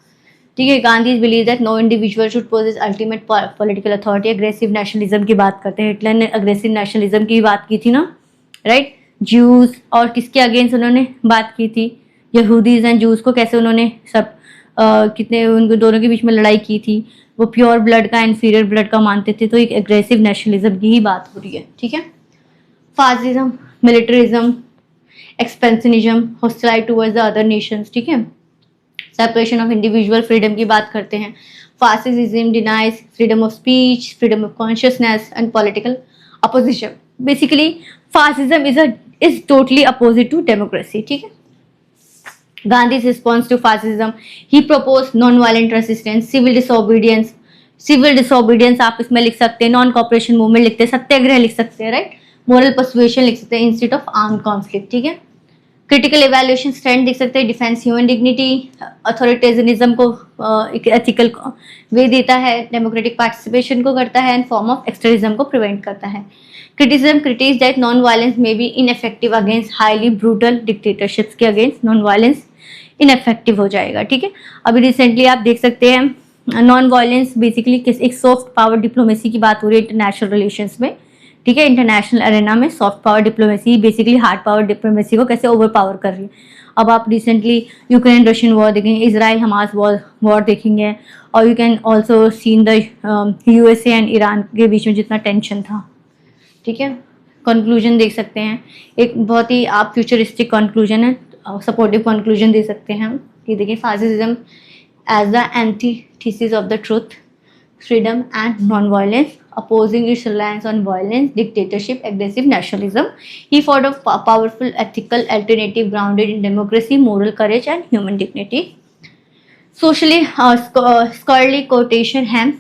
ठीक है। Gandhi believe that no individual should possess ultimate political authority. Aggressive nationalism की बात करते हैं, हिटलर ने अग्रेसिव नेशनलिज्म की बात की थी ना, राइट। ज्यूज, और किसके अगेंस्ट उन्होंने बात की थी, यहूदीज एंड ज्यूज को कैसे उन्होंने सब कितने उन दोनों के बीच में लड़ाई की थी। वो प्योर ब्लड का इन्फीरियर ब्लड का मानते थे, तो एक एग्रेसिव नेशनलिज्म की ही बात हो रही है, ठीक है। Fascism, militarism, expansionism, hostility towards the other nations, ठीक है। सेपरेशन ऑफ इंडिविजुअल फ्रीडम की बात करते हैं। Fascism denies freedom of speech, freedom of consciousness and political opposition. Basically fascism is totally opposite to democracy, ठीक है। Gandhi's response to fascism, he proposed non-violent resistance, civil disobedience आप इसमें लिख सकते हैं, नॉन कॉपरेशन मूवमेंट लिखते हैं, सत्याग्रह लिख सकते हैं, राइट। मोरल पर्सुएशन लिख सकते हैं इंस्टेड ऑफ आर्म कॉन्फ्लिक्ट, ठीक है। क्रिटिकल इवैल्यूएशन स्टैंड लिख सकते हैं, डिफेंस ह्यूमन डिग्निटी, अथॉरिटेरिज्म को एक एथिकल वे देता है, डेमोक्रेटिक पार्टिसिपेशन को करता है एंड फॉर्म ऑफ एक्सट्रीमिज्म को प्रिवेंट करता है। Criticism, critics that non violence में be ineffective against highly brutal dictatorships के अगेंस्ट नॉन वायलेंस इनएफेक्टिव हो जाएगा, ठीक है। अभी रिसेंटली आप देख सकते हैं नॉन वायलेंस बेसिकली एक सॉफ्ट पावर डिप्लोमेसी की बात हो रही है इंटरनेशनल रिलेशंस में, ठीक है। इंटरनेशनल अरेना में soft power diplomacy basically hard power diplomacy को कैसे ओवर पावर कर रही है। अब आप रिसेंटली यूक्रेन रशियन वॉर देखेंगे, इसराइल हमास वॉर देखेंगे, और you can also seen the USA and Iran के बीच में जितना टेंशन था, ठीक है। कंक्लूजन देख सकते हैं, एक बहुत ही आप फ्यूचरिस्टिक कंक्लूजन है, सपोर्टिव कंक्लूजन दे सकते हैं हम कि देखिए fascism as the antithesis of the truth, freedom and non violence, opposing its reliance on violence, dictatorship, aggressive nationalism. He fought a powerful ethical alternative grounded in democracy, moral courage and human dignity. Socially scholarly quotation है,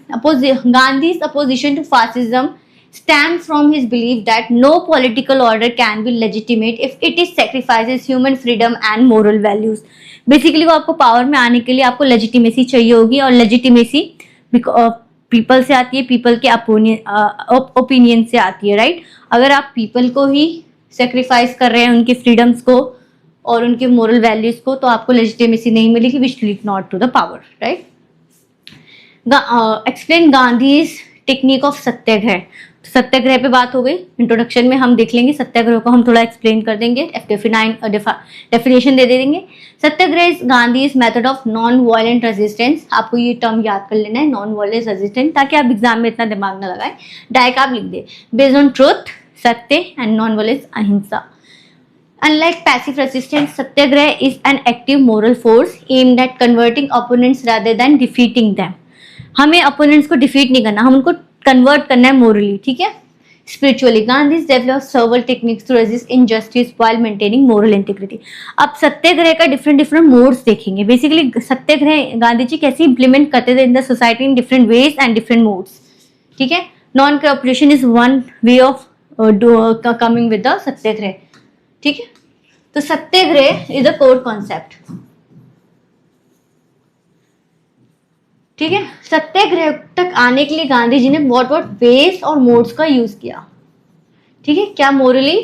Gandhi's opposition to fascism stems from his belief that no political order can be legitimate if it is sacrifices human freedom and moral values. Basically वो आपको पावर में आने के लिए आपको लेजिटिमेसी चाहिए होगी, और लेजिटिमेसी पीपल से आती है, पीपल के ओपिनियन से आती है, राइट। अगर आप पीपल को ही सेक्रीफाइस कर रहे हैं, उनके फ्रीडम्स को और उनके मोरल वैल्यूज को, तो आपको लेजिटिमेसी नहीं मिलेगी, which lead not to the power, right. Explain Gandhi's technique of satyagraha. Satyagraha पे बात हो गई, इंट्रोडक्शन में हम देख लेंगे, सत्याग्रह को हम थोड़ा एक्सप्लेन कर देंगे, डेफिनेशन दे देंगे। Satyagraha is Gandhi's method of non violent resistance, आपको ये टर्म याद कर लेना है, नॉन वायलेंट रेजिस्टेंस, ताकि आप एग्जाम में इतना दिमाग ना लगाएं, डायरेक्ट आप लिख दे, बेस्ड ऑन ट्रूथ, सत्य एंड नॉन वायलेंस, अहिंसा। Unlike passive resistance, Satyagraha is an active moral force aimed at converting opponents rather than defeating them. हमें opponents को defeat नहीं करना, हम उनको कन्वर्ट करना है मोरली, ठीक है। spiritually. Gandhi's developed several techniques to resist injustice while maintaining moral integrity. अब सत्याग्रह का different modes देखेंगे. Basically सत्याग्रह गांधी जी कैसे implement करते थे in the society in different ways and different modes. ठीक है. Non cooperation is one way of coming with the सत्याग्रह. ठीक है. तो सत्याग्रह is a core concept. ठीक है. सत्याग्रह तक आने के लिए गांधी जी ने व्हाट वेज और मोड्स का यूज किया. ठीक है. क्या मोरली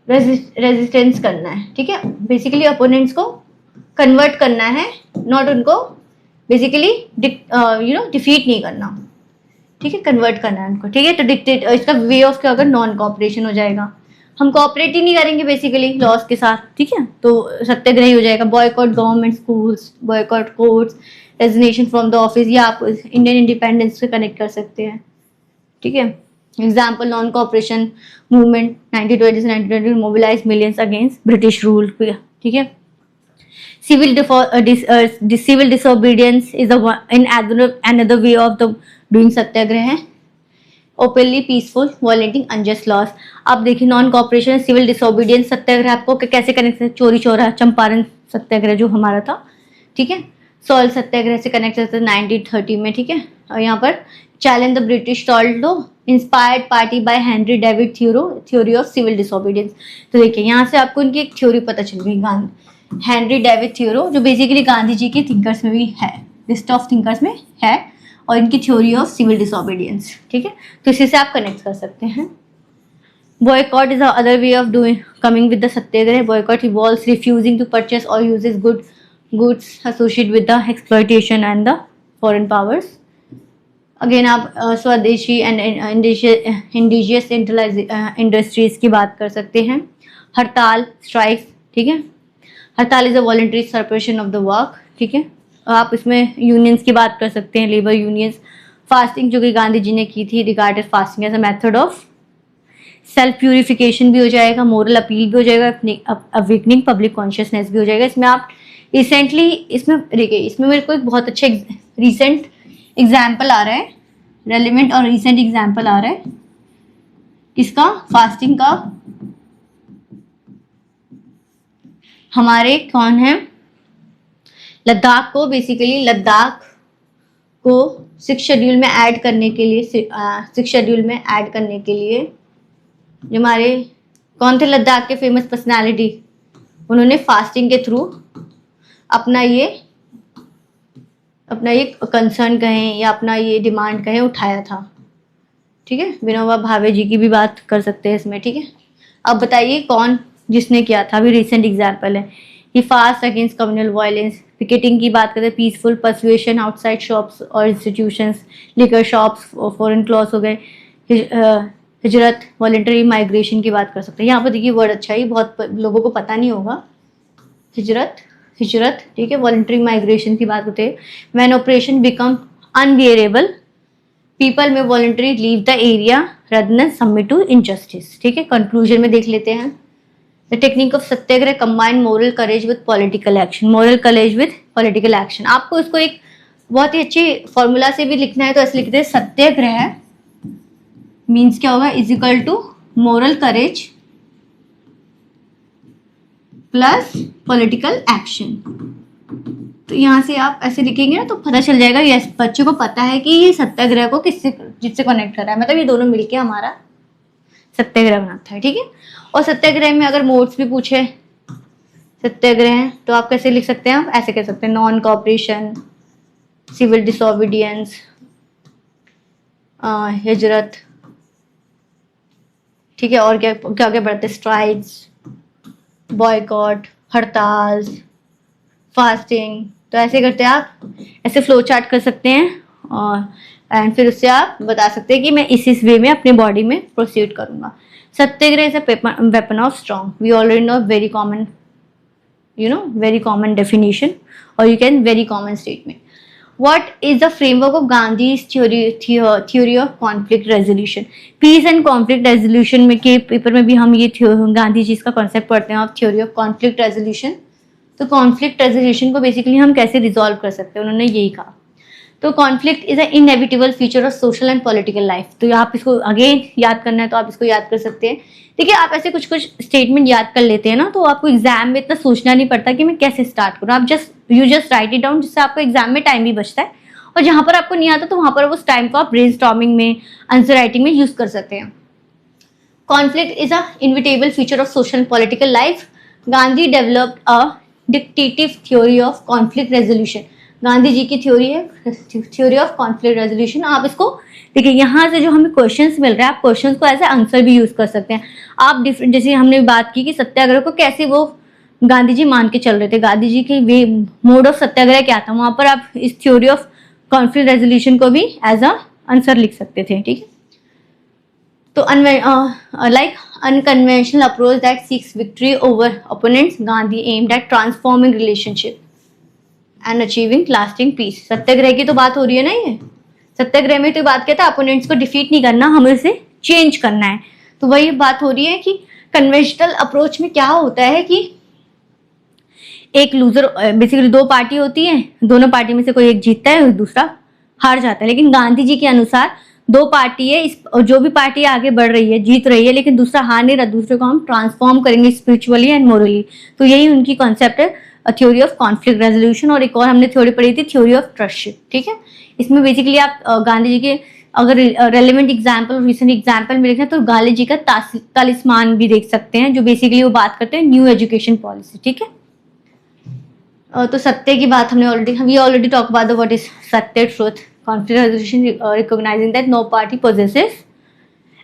रेजिस्टेंस करना है. ठीक है. बेसिकली अपोनेंट्स को कन्वर्ट करना है, नॉट उनको बेसिकली डिफीट नहीं करना. ठीक है. कन्वर्ट करना है उनको. ठीक है. तो डिक्टेट इसका वे ऑफ क्या होगा, नॉन कॉपरेशन हो जाएगा. हम कॉपरेट ही नहीं करेंगे बेसिकली लॉस के साथ. ठीक है. तो सत्याग्रह ही हो जाएगा. Boycott government schools, boycott courts, resignation from the office. या आप इंडियन इंडिपेंडेंस से कनेक्ट कर सकते हैं. ठीक है. एग्जाम्पल नॉन कॉपरेशन मूवमेंट 1920 से 1920 mobilize millions against British rule. ठीक है. Civil disobedience is in another way of the doing satyagraha है. Openly peaceful violating unjust laws. अब देखिए non cooperation, civil disobedience. Satyagraha आपको कैसे कनेक्ट है, चोरी चोरा चंपारण सत्याग्रह जो हमारा था. ठीक है. सॉल्ट सत्याग्रह से कनेक्ट करते हैं 1930 में. ठीक है. और यहाँ पर challenge the British salt law inspired partly by Henry David Thoreau, theory of civil disobedience. तो देखिए यहाँ से आपको इनकी एक थ्योरी पता चल गई. हेनरी डेविड थ्योरो जो बेसिकली गांधी जी के थिंकर्स में भी है, लिस्ट ऑफ थिंकर्स में है, और इनकी थ्योरी ऑफ सिविल डिसोबीडियंस. ठीक है. तो इसी से आप कनेक्ट कर सकते हैं. Boycott is the other way of doing coming with the satyagraha. Boycott involves refusing to purchase और uses goods associated with the exploitation and the foreign powers. Again आप स्वदेशी एंड इंडिजियस इंडस्ट्रीज की बात कर सकते हैं. हड़ताल स्ट्राइक्स. ठीक है. हड़ताल is a voluntary separation of the work. ठीक है. आप इसमें यूनियंस की बात कर सकते हैं, लेबर यूनियंस. फास्टिंग जो कि गांधी जी ने की थी, regarded fasting as a method of self purification भी हो जाएगा, मोरल अपील भी हो जाएगा, अवेकनिंग पब्लिक कॉन्शियसनेस भी हो जाएगा. इसमें आप रिसेंटली इसमें देखिए, इसमें मेरे को एक बहुत अच्छा रिसेंट एग्जाम्पल आ रहा है, रेलिवेंट और रिसेंट एग्जाम्पल आ रहा है. किसका? फास्टिंग का. हमारे कौन है? लद्दाख को, बेसिकली लद्दाख को सिक्स शेड्यूल में ऐड करने के लिए, सिक्स शेड्यूल में ऐड करने के लिए जो हमारे कौन थे लद्दाख के फेमस पर्सनालिटी, उन्होंने फास्टिंग के थ्रू अपना ये कंसर्न कहें या अपना ये डिमांड कहें उठाया था. ठीक है. विनोबा भावे जी की भी बात कर सकते हैं इसमें. ठीक है. अब बताइए कौन जिसने किया था. अभी रिसेंट एग्जाम्पल है. He fast against communal violence. Picketing की बात करते हैं. पीसफुल परसुएशन आउटसाइड शॉप्स और institutions. Liquor shops, foreign clothes हो गए. हिजरत, वॉलंटरी माइग्रेशन की बात कर सकते हैं. यहाँ पर देखिए वर्ड अच्छा ही बहुत लोगों को पता नहीं होगा. हिजरत. ठीक है. वॉलंटरी माइग्रेशन की बात करते हैं. When operation become unbearable people में voluntary leave the area rather than submit to injustice. ठीक है. कंक्लूजन में देख लेते हैं. The technique of Satyagraha combine moral courage with political action. Moral courage with political action. आपको इसको एक बहुत ही अच्छी फॉर्मूला से भी लिखना है तो ऐसे लिखते हैं. सत्याग्रह मीन्स क्या होगा, is equal to moral courage plus political action. तो यहाँ से आप ऐसे लिखेंगे ना तो पता चल जाएगा. यस, बच्चों को पता है कि ये सत्याग्रह को जिससे कनेक्ट कर रहा है, मतलब ये दोनों मिलके हमारा सत्याग्रह बनाता है. ठीक है. और सत्याग्रह में अगर मोड्स भी पूछे सत्याग्रह तो आप कैसे लिख सकते हैं? आप ऐसे कह सकते हैं. नॉन कॉपरेशन, सिविल डिसोबीडियंस, हिजरत. ठीक है. और क्या क्या क्या बढ़ते? स्ट्राइक्स, बॉयकॉट, हड़ताल, फास्टिंग. तो ऐसे करते हैं आप, ऐसे फ्लो चार्ट कर सकते हैं और एंड फिर उससे आप बता सकते हैं कि मैं इस वे में अपने बॉडी में प्रोसीड करूंगा. Satyagraha is a weapon of strong. We already know very common, very common definition, or you can very common statement. What is the framework of Gandhi's theory of conflict resolution? Peace and conflict resolution में के पेपर में भी हम ये गांधी जी इसका कॉन्सेप्ट पढ़ते हैं of theory of conflict resolution. तो कॉन्फ्लिक्ट रेजोल्यूशन को बेसिकली हम कैसे रिजॉल्व कर सकते हैं, उन्होंने यही कहा. तो conflict is a inevitable feature of social and political life. तो आप इसको अगेन याद करना है तो आप इसको याद कर सकते हैं। देखिए आप ऐसे कुछ कुछ स्टेटमेंट याद कर लेते हैं ना, तो आपको एग्जाम में इतना सोचना नहीं पड़ता कि मैं कैसे स्टार्ट करूँ। आप you just right it down, जिससे आपको एग्जाम में टाइम भी बचता है, और जहां पर आपको नहीं आता तो वहां पर उस टाइम को आप ब्रेनस्टॉर्मिंग में, आंसर राइटिंग में यूज कर सकते हैं। Conflict is a inevitable feature of social and political life. Gandhi developed a distinctive theory of conflict resolution. Gandhi ji की थ्योरी है थ्योरी ऑफ कॉन्फ्लिक्ट रेजोल्यूशन। आप इसको देखिए, यहाँ से जो हमें क्वेश्चंस मिल रहा है, आप क्वेश्चंस को एज ए आंसर भी यूज कर सकते हैं। आप डिफरेंट, जैसे हमने बात की कि सत्याग्रह को कैसे वो गांधी जी मान के चल रहे थे, गांधी जी की वे मोड ऑफ सत्याग्रह क्या था, वहां पर आप इस थ्योरी ऑफ कॉन्फ्लिक्ट रेजोल्यूशन को भी एज अ आंसर लिख सकते थे। ठीक है, तो like unconventional approach that seeks victory over opponents, Gandhi aimed at transforming relationship and achieving lasting peace. Satyagraha की तो बात हो रही है ना, ये सत्याग्रह में तो बात कहता है अपोनेंट्स को डिफीट नहीं करना, हमें उसे चेंज करना है। तो वही बात हो रही है कि कन्वेंशनल अप्रोच में क्या होता है कि एक लूजर, बेसिकली दो पार्टी होती है, दोनों पार्टी में से कोई एक जीतता है और दूसरा हार जाता है। लेकिन गांधी जी के अनुसार दो पार्टी है, इस जो भी पार्टी आगे बढ़ रही है, जीत रही है, लेकिन दूसरा हार नहीं रहा, दूसरे को हम ट्रांसफॉर्म करेंगे स्पिरिचुअली एंड मोरली। तो यही उनकी कॉन्सेप्ट है, थ्योरी ऑफ कॉन्फ्लिक्ट रेजोल्यूशन। और एक और हमने थ्योरी पढ़ी थी, थ्योरी ऑफ ट्रस्टशिप। ठीक है, इसमें बेसिकली आप गांधी जी के अगर रेलिवेंट एग्जाम्पल, रिसेंट एग्जाम्पल में देखें तो गांधी जी का तालिस्मान भी देख सकते हैं, जो बेसिकली वो बात करते हैं न्यू एजुकेशन पॉलिसी। ठीक है, तो सत्य की बात हमने already talk about what is satya, truth, conflict resolution, recognizing that no party possesses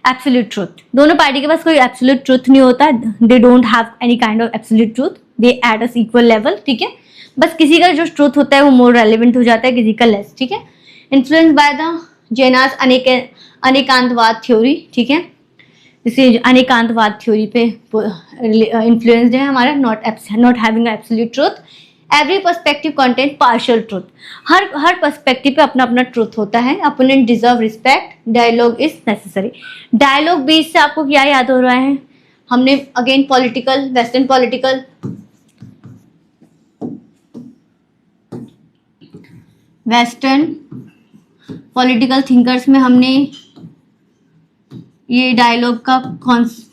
absolute truth. दोनों पार्टी के पास कोई एब्सोल्यूट ट्रुथ नहीं होता, they don't have any kind of absolute truth, they at us equal level. ठीक है, बस किसी का जो ट्रुथ होता है वो मोर रेलिवेंट हो जाता है, किसी का लेस। ठीक है, influence by the Jainas Anekantavada theory. ठीक है, जैसे अनेकांतवाद थ्योरी पे इन्फ्लुएंस्ड है हमारा not having absolute truth. Every perspective content partial truth. हर पर्सपेक्टिव पे अपना अपना ट्रुथ होता है। Opponent deserve respect, dialogue is necessary. Dialogue base से आपको क्या याद हो रहा है, हमने again political, western political thinkers में हमने ये डायलॉग का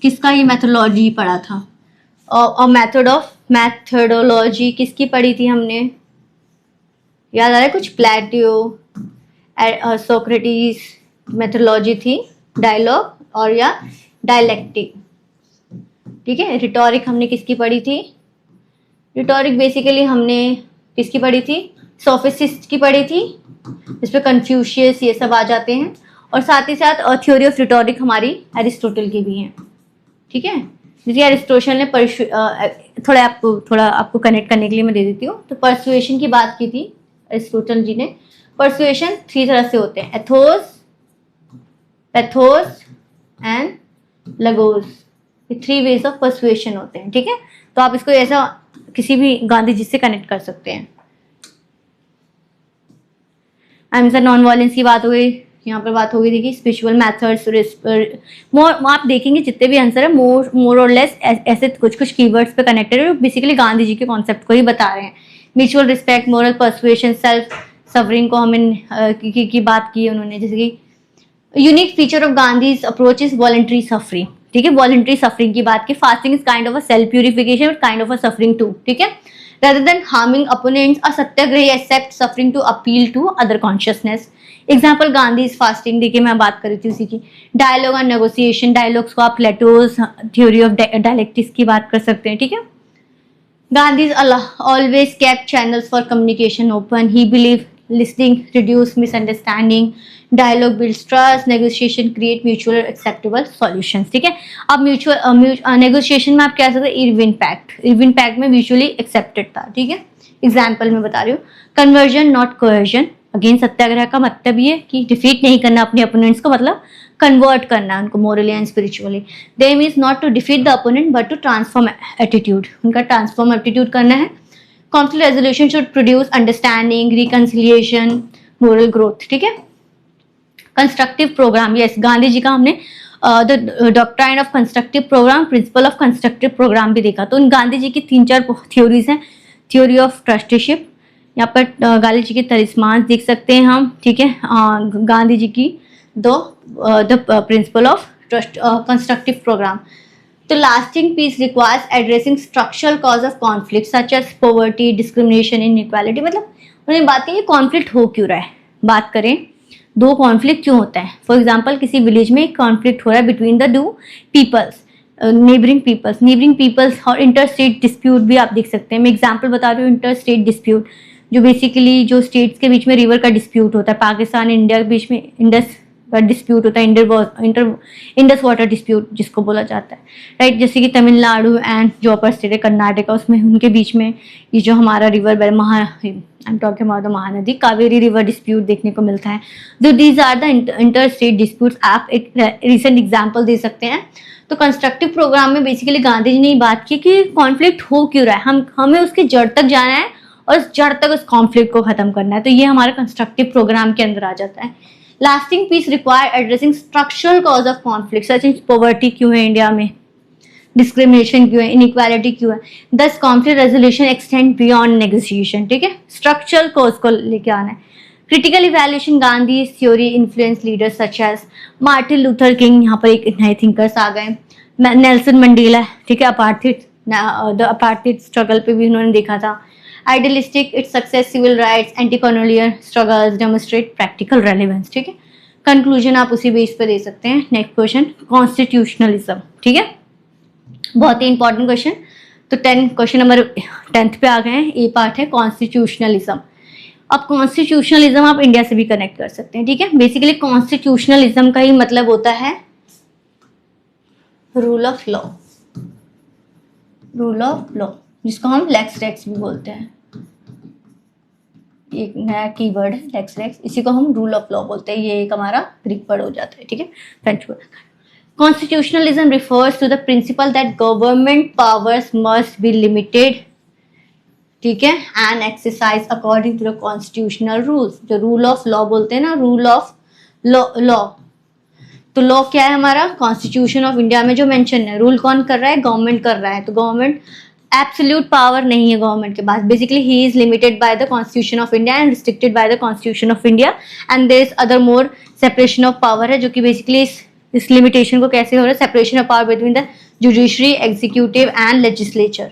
किसका ये मेथोडोलॉजी पढ़ा था, और मेथोडोलॉजी किसकी पढ़ी थी हमने, याद आ रहा है कुछ, प्लेटो, सोक्रेटिस मेथोडोलॉजी थी डायलॉग और या डायलेक्टिक। ठीक है, रिटोरिक हमने किसकी पढ़ी थी, रिटोरिक बेसिकली हमने किसकी पढ़ी थी, सोफिस्टिस्ट की पढ़ी थी, इस पे कन्फ्यूशियस ये सब आ जाते हैं। और साथ ही साथ थ्योरी ऑफ रिटोरिक हमारी एरिस्टोटल की भी है। ठीक है, जैसे एरिस्टोटल ने थोड़ा आपको कनेक्ट करने के लिए मैं दे देती हूँ। तो परसुएशन की बात की थी एरिस्टोटल जी ने। परसुएशन 3 तरह से होते हैं, एथोस, पैथोस एंड लगोस। ये 3 वेज ऑफ परसुएशन होते हैं। ठीक है, तो आप इसको ऐसा किसी भी गांधी जी से कनेक्ट कर सकते हैं। आंसर नॉन वायलेंस की बात हो गई, यहाँ पर बात हो गई थी कि स्पिरिचुअल मेथड्स, आप देखेंगे जितने भी आंसर है मोर और लेस ऐसे कुछ कुछ कीवर्ड्स पे कनेक्टेड है, बेसिकली गांधी जी के कॉन्सेप्ट को ही बता रहे हैं। Mutual respect, moral persuasion, self suffering को हमें की बात की है उन्होंने। जैसे कि unique feature of Gandhi's approach is voluntary suffering. ठीक है, वॉलंटरी सफरिंग की बात की, fasting is kind of a self purification, kind of a suffering too. ठीक है, rather than harming opponents, a satyagrahi accepts suffering to appeal to other consciousness. Example Gandhi is fasting, देखिए मैं बात कर रही थी उसी की। डायलॉग एंड नेगोशिएशन, डायलॉग्स को आप प्लेटोस थ्योरी ऑफ डायलेक्टिक्स की बात कर सकते हैं। ठीक है, Gandhi always kept channels for communication open, he believe listening reduce misunderstanding, dialogue builds trust, negotiation create mutual acceptable solutions. ठीक है, अब म्यूचुअल नेगोशिएशन में आप क्या सकते हैं, इरविन पैक्ट में म्यूचुअली एक्सेप्टेड था। ठीक है, एग्जाम्पल में बता रही हूँ। कन्वर्जन नॉट कोहेजन, अगेन सत्याग्रह का मतलब ये कि डिफीट नहीं करना अपने अपोनेंट्स को, मतलब कन्वर्ट करना उनको morally and spiritually. They means not to defeat the opponent but to transform attitude, उनका ट्रांसफॉर्म एटीट्यूड करना है। Conflict resolution should produce understanding, reconciliation, moral growth. ठीक है, constructive programme, yes Gandhi ji का हमने the doctrine of constructive programme, principle of constructive programme भी देखा। तो इन गांधी जी की 3-4 थ्योरीज हैं, थ्योरी ऑफ ट्रस्टीशिप, यहाँ पर गांधी जी के तलिस्मान देख सकते हैं हम, ठीक है। गांधी जी की the principle of constructive program. तो lasting peace requires addressing structural cause of conflict such as poverty, discrimination, inequality. मतलब उन्होंने बात की कॉन्फ्लिक्ट हो क्यों रहा है। बात करें दो कॉन्फ्लिक्ट क्यों होता है। फॉर एग्जाम्पल किसी विलेज में एक कॉन्फ्लिक्ट हो रहा है between the two peoples, neighbouring peoples और इंटर स्टेट डिस्प्यूट भी आप देख सकते हैं। मैं एग्जाम्पल बता रही हूँ, इंटर स्टेट डिस्प्यूट जो बेसिकली जो स्टेट्स के बीच में रिवर का डिस्प्यूट होता है, पाकिस्तान इंडिया के बीच में इंडस का डिस्प्यूट होता है, इंडस वाटर डिस्प्यूट जिसको बोला जाता है, राइट। जैसे कि तमिलनाडु एंड जो अपर स्टेट है कर्नाटका, उसमें उनके बीच में ये जो हमारा river I am talking about the Mahanadi Kaveri river dispute देखने को मिलता है। तो these are the inter state disputes. आप एक रिसेंट एग्जाम्पल दे सकते हैं। तो कंस्ट्रक्टिव प्रोग्राम में बेसिकली गांधी जी ने बात की कि कॉन्फ्लिक्ट हो क्यों रहा है, हमें उसके जड़ तक जाना है और उस जड़ तक उस कॉन्फ्लिक्ट को खत्म करना है। तो ये हमारा कंस्ट्रक्टिव प्रोग्राम के अंदर आ जाता है। Lasting peace require addressing structural cause of conflict such as poverty क्यों है इंडिया में, डिस्क्रिमिनेशन क्यों है, इनइक्वालिटी क्यों है। Thus conflict resolution extend beyond negotiation, ठीक है। स्ट्रक्चरल कॉज को लेके आना है। Critical evaluation Gandhi theory influence leaders such as Martin Luther King, यहाँ पर एक नए थिंकर्स आ गए, नेल्सन मंडेला, ठीक है। अपार्थाइड स्ट्रगल पे भी उन्होंने देखा था। Idealistic its success, civil rights, anti colonial struggles demonstrate practical relevance, ठीक है। कंक्लूजन आप उसी बेस पे दे सकते हैं। नेक्स्ट क्वेश्चन कॉन्स्टिट्यूशनलिज्म, ठीक है, बहुत ही इंपॉर्टेंट क्वेश्चन। तो क्वेश्चन नंबर 10 पे आ गए हैं। ए पार्ट है कॉन्स्टिट्यूशनलिज्म। अब कॉन्स्टिट्यूशनलिज्म आप इंडिया से भी कनेक्ट कर सकते हैं, ठीक है। बेसिकली कॉन्स्टिट्यूशनलिज्म का ही मतलब होता है रूल ऑफ लॉ, जिसको हम लेक्स रेक्स भी बोलते हैं। एक नया कीवर्ड है लेक्स रेक्स, इसी को हम रूल ऑफ लॉ बोलते हैं। ये एक हमारा ग्रीक वर्ड हो जाता है, ठीक है, French word. Constitutionalism refers to the principle that government powers must be limited, ठीक है, and exercised according to the constitutional rules। जो रूल ऑफ लॉ बोलते हैं ना, रूल ऑफ लॉ, तो लॉ क्या है हमारा, कॉन्स्टिट्यूशन ऑफ इंडिया में जो मेंशन है। रूल कौन कर रहा है, गवर्नमेंट कर रहा है। तो गवर्नमेंट एब्सोल्यूट पावर नहीं है गवर्नमेंट के पास। Basically he is limited by the constitution of India and restricted by the constitution of India and there is other more separation of power है, जो कि बेसिकली इस लिमिटेशन को कैसे हो रहा है, separation of power between the judiciary, executive and legislature.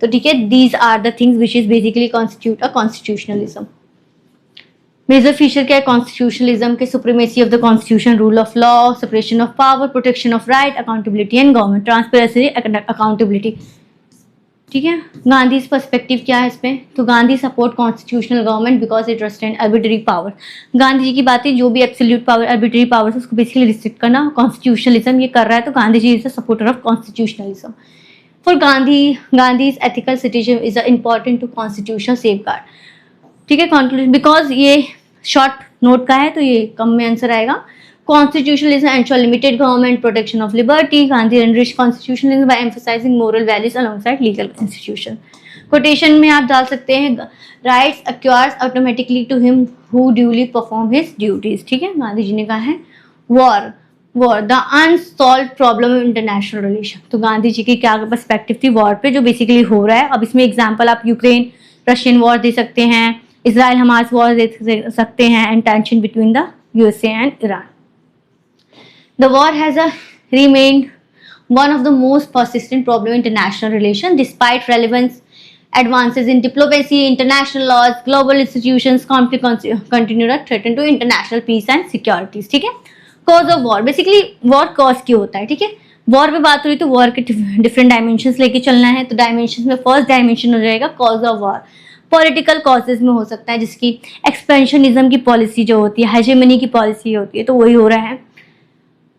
तो ठीक है, these are the things which is basically constitute a constitutionalism. Major feature क्या है कॉन्स्टिट्यूशनलिज्म के, supremacy of the constitution, rule of law, separation of power, protection of right, accountability and government, transparency, accountability, ठीक है। गांधी पर्सपेक्टिव क्या है इसमें, तो Gandhi support constitutional government because it restrain arbitrary power. Gandhi ji की बातें जो भी एब्सोल्यूट पावर, आर्बिट्ररी पावर है उसको बेसिकली रिस्ट्रिक्ट करना कॉन्स्टिट्यूशनलिज्म ये कर रहा है। तो Gandhi ji is the supporter of constitutionalism. For Gandhi ethical citizen is important to constitutional safeguard, ठीक है। कंक्लूजन बिकॉज ये शॉर्ट नोट का है तो ये कम में आंसर आएगा। Constitutionalism ensure limited government, protection of liberty. Gandhi enriched constitutionalism by emphasizing moral values alongside legal institution. Quotation में आप डाल सकते हैं rights accrues automatically to him who duly perform his duties, ठीक है। गांधी जी ने कहा है war the unsolved problem of international relation। तो गांधी जी की क्या पर्सपेक्टिव थी वॉर पे, जो बेसिकली हो रहा है। अब इसमें एग्जाम्पल आप यूक्रेन रशियन वॉर दे सकते हैं, इसराइल हमास वॉर दे सकते हैं, and tension between the USA and Iran. The war has remained one of the most persistent problems in international relations, despite relevant advances in diplomacy, international laws, global institutions. Conflict continue to threaten to international peace and security. ठीक है, cause of war, basically war cause क्यों होता है, ठीक है। वॉर पे बात हो रही तो वॉर के डिफरेंट डायमेंशंस लेके चलना है। तो डायमेंशंस में फर्स्ट डायमेंशन हो जाएगा cause of war. Political causes में हो सकता है जिसकी एक्सपेंशनिज्म की पॉलिसी जो होती है, हेजेमनी की पॉलिसी होती है, तो वही हो रहा है।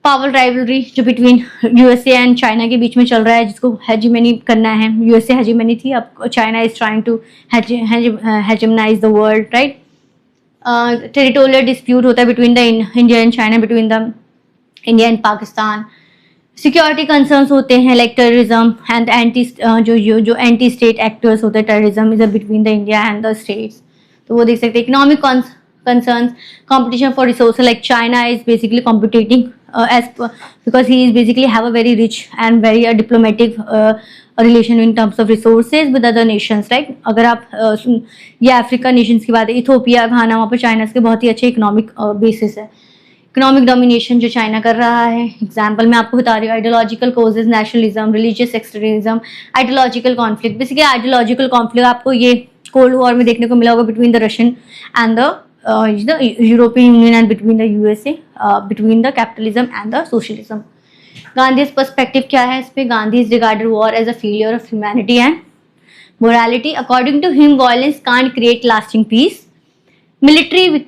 पावर राइवलरी जो बिटवीन यूएसए एंड चाइना के बीच में चल रहा है, जिसको हेजेमनी करना है। यूएसए हेजेमनी थी, अब China is trying to hegemonize the world, right. Territorial dispute होता है between the India and China, between the India and Pakistan. Security concerns होते हैं लाइक टेररिज्म एंड एंटी जो एंटी स्टेट एक्टर्स होते हैं, terrorism is between the India and the states, तो वो देख सकते हैं। Economic concerns, competition for resources like China is basically competing as because he is basically have a very rich and very diplomatic relation in terms of resources with other nations, right? अगर आप ये अफ्रीका नेशंस की बात है, इथोपिया, घाना, वहाँ पर चाइना के बहुत ही अच्छे इकोनॉमिक बेसिस है. इकोनॉमिक डोमिनेशन जो चाइना कर रहा है, एग्जाम्पल मैं आपको बता रही हूँ, ideological causes, nationalism, religious extremism, ideological conflict. Basically ideological conflict आपको ये कोल्ड वॉर में देखने को मिला होगा between the Russian and the European Union and between the USA, between the capitalism and the socialism. Gandhi's perspective क्या है इस पे? Gandhi is regarded war as a failure of humanity and morality. According to him, violence can't create lasting peace. Military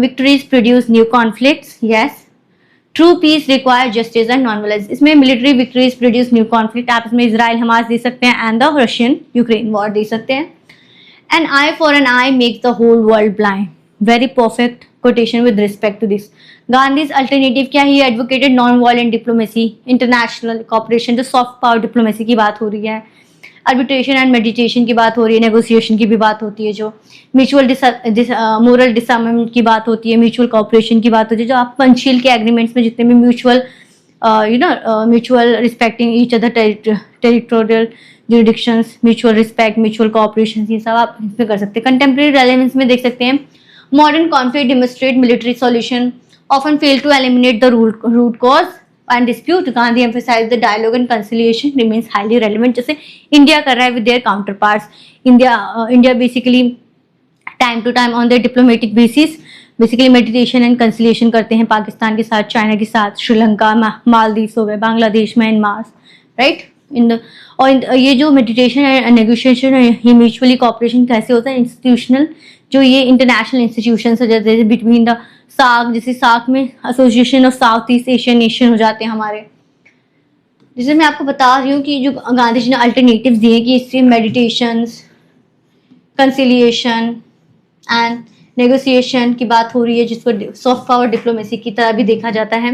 victories produce new conflicts. Yes. True peace requires justice and non-violence. इसमें military victories produce new conflict. आप इसमें इजराइल हमास दे सकते हैं and the Russian Ukraine war दे सकते हैं. An eye for an eye makes the whole world blind. Very perfect quotation with respect to this. Gandhi's alternative क्या? He advocated non-violent diplomacy, international cooperation, जो soft power diplomacy की बात हो रही है. आर्बिट्रेशन एंड मेडिटेशन की बात हो रही है, नेगोशिएशन की भी बात होती है, जो म्यूचुअल मोरल डिसआर्ममेंट की बात होती है, म्यूचुअल कॉपरेशन की बात होती है, जो आप पंचशील के एग्रीमेंट्स में जितने भी mutual mutual respecting each other territorial jurisdictions, mutual respect, mutual cooperation, ये सब आप इसमें कर सकते हैं. कंटेम्प्रेरी रेलेवेंस में देख सकते हैं, modern conflict demonstrate military solution often fail to eliminate the root cause and dispute. Gandhi emphasized the dialogue and conciliation remains highly relevant. जैसे इंडिया कर रहा है with their counterparts. India basically time to time on their diplomatic basis basically meditation and conciliation करते हैं पाकिस्तान के साथ, चाइना के साथ, श्रीलंका, मालदीव्स हो गए, बांग्लादेश, म्यांमार, राइट. और ये जो मेडिटेशन एंड नेगोशिएशन है, ये म्यूचुअली कॉपरेशन कैसे होता है? इंस्टीट्यूशनल, जो ये इंटरनेशनल इंस्टीट्यूशन है, जैसे बिटवीन द सार्क, जैसे सार्क में association of south east Asian nation हो जाते हैं हमारे. जैसे मैं आपको बता रही हूँ कि जो गांधी जी ने अल्टरनेटिव्स दिए कि इससे मेडिटेशंस, कंसिलिएशन एंड नेगोशिएशन की बात हो रही है, जिसको सॉफ्ट पावर डिप्लोमेसी की तरह भी देखा जाता है.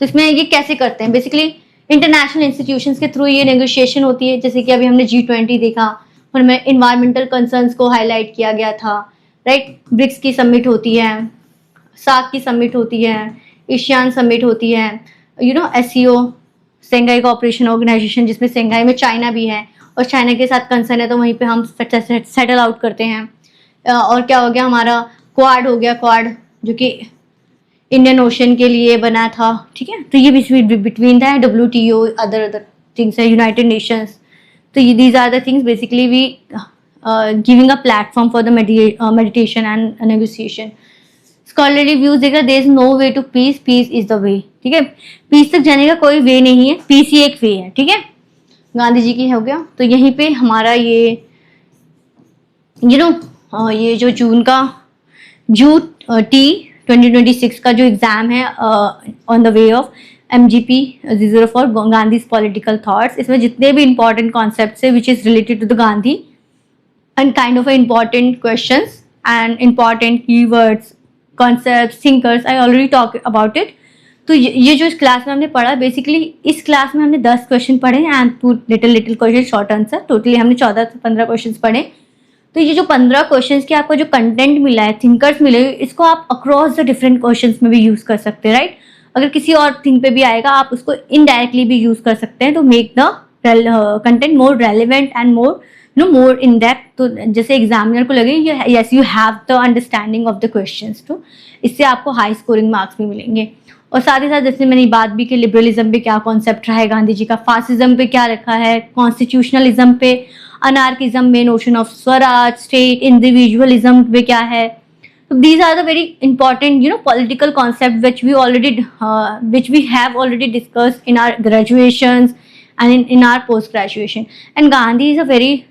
तो इसमें ये कैसे करते हैं? बेसिकली इंटरनेशनल इंस्टीट्यूशंस के थ्रू ये नेगोशिएशन होती है. जैसे कि अभी हमने G20 देखा, उनमें इन्वायरमेंटल कंसर्न्स को हाईलाइट किया गया था, राइट. ब्रिक्स की समिट होती है, सार्क की समिट होती है, एशियान समिट होती है, SCO, शंघाई कोऑपरेशन ऑर्गेनाइजेशन, जिसमें शंघाई में चाइना भी है और चाइना के साथ कंसर्न है, तो वहीं पे हम सेटल आउट करते हैं. और क्या हो गया हमारा? क्वाड हो गया, क्वाड जो कि इंडियन ओशन के लिए बना था, ठीक है. तो ये between the WTO, other things है, यूनाइटेड नेशंस. तो ये these are the things basically we giving a platform for the meditation and negotiation. Scholarly views देखा, there is no way to peace, peace is the way, ठीक है. पीस तक जाने का कोई वे नहीं है, पीस ही एक वे है, ठीक है. गांधी जी की हो गया. तो यहीं पे हमारा ये ये जो T 2026 का जो एग्जाम है on the way of MGP 004 Gandhi political thoughts, इसमें जितने भी इंपॉर्टेंट कॉन्सेप्ट्स है which is related to the Gandhi and kind of important questions and important keywords, concept, thinkers, I already talk about it. तो ये जो इस क्लास में हमने पढ़ा, बेसिकली इस क्लास में हमने 10 क्वेश्चन पढ़े and little question, short answer. Totally हमने 14 से 15 क्वेश्चन पढ़े. तो ये जो 15 क्वेश्चन के आपको जो कंटेंट मिला है, थिंकर्स मिले, इसको आप अक्रॉस द डिफरेंट क्वेश्चन में भी यूज कर सकते हैं, राइट. अगर किसी और थिंग पे भी आएगा, आप उसको इनडायरेक्टली भी यूज कर सकते हैं, तो make the content more relevant and more in depth. तो जैसे एग्जामिनर को लगे yes you have the understanding of the questions, तो इससे आपको हाई स्कोरिंग मार्क्स भी मिलेंगे. और साथ ही साथ जैसे मैंने बात भी की, लिबरलिज्म पे क्या कॉन्सेप्ट रहा है गांधी जी का, फासिज्म पे क्या रखा है, कॉन्स्टिट्यूशनलिज्म पे, अनार्किज्म में notion of Swaraj, state, individualism पे क्या है. तो these are the very important political concept which we have already discussed in our graduations and in our post graduation. And Gandhi is a very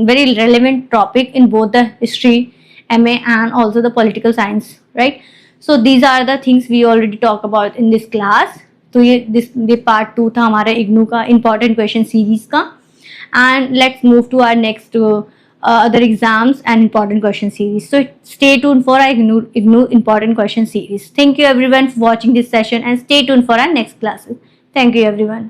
very relevant topic in both the history MA and also the political science, right. So these are the things we already talk about in this class. तो ये part 2 था हमारा इग्नू का important question series का. And let's move to our next other exams and important question series. So stay tuned for our IGNOU important question series. Thank you everyone for watching this session and stay tuned for our next classes. Thank you everyone.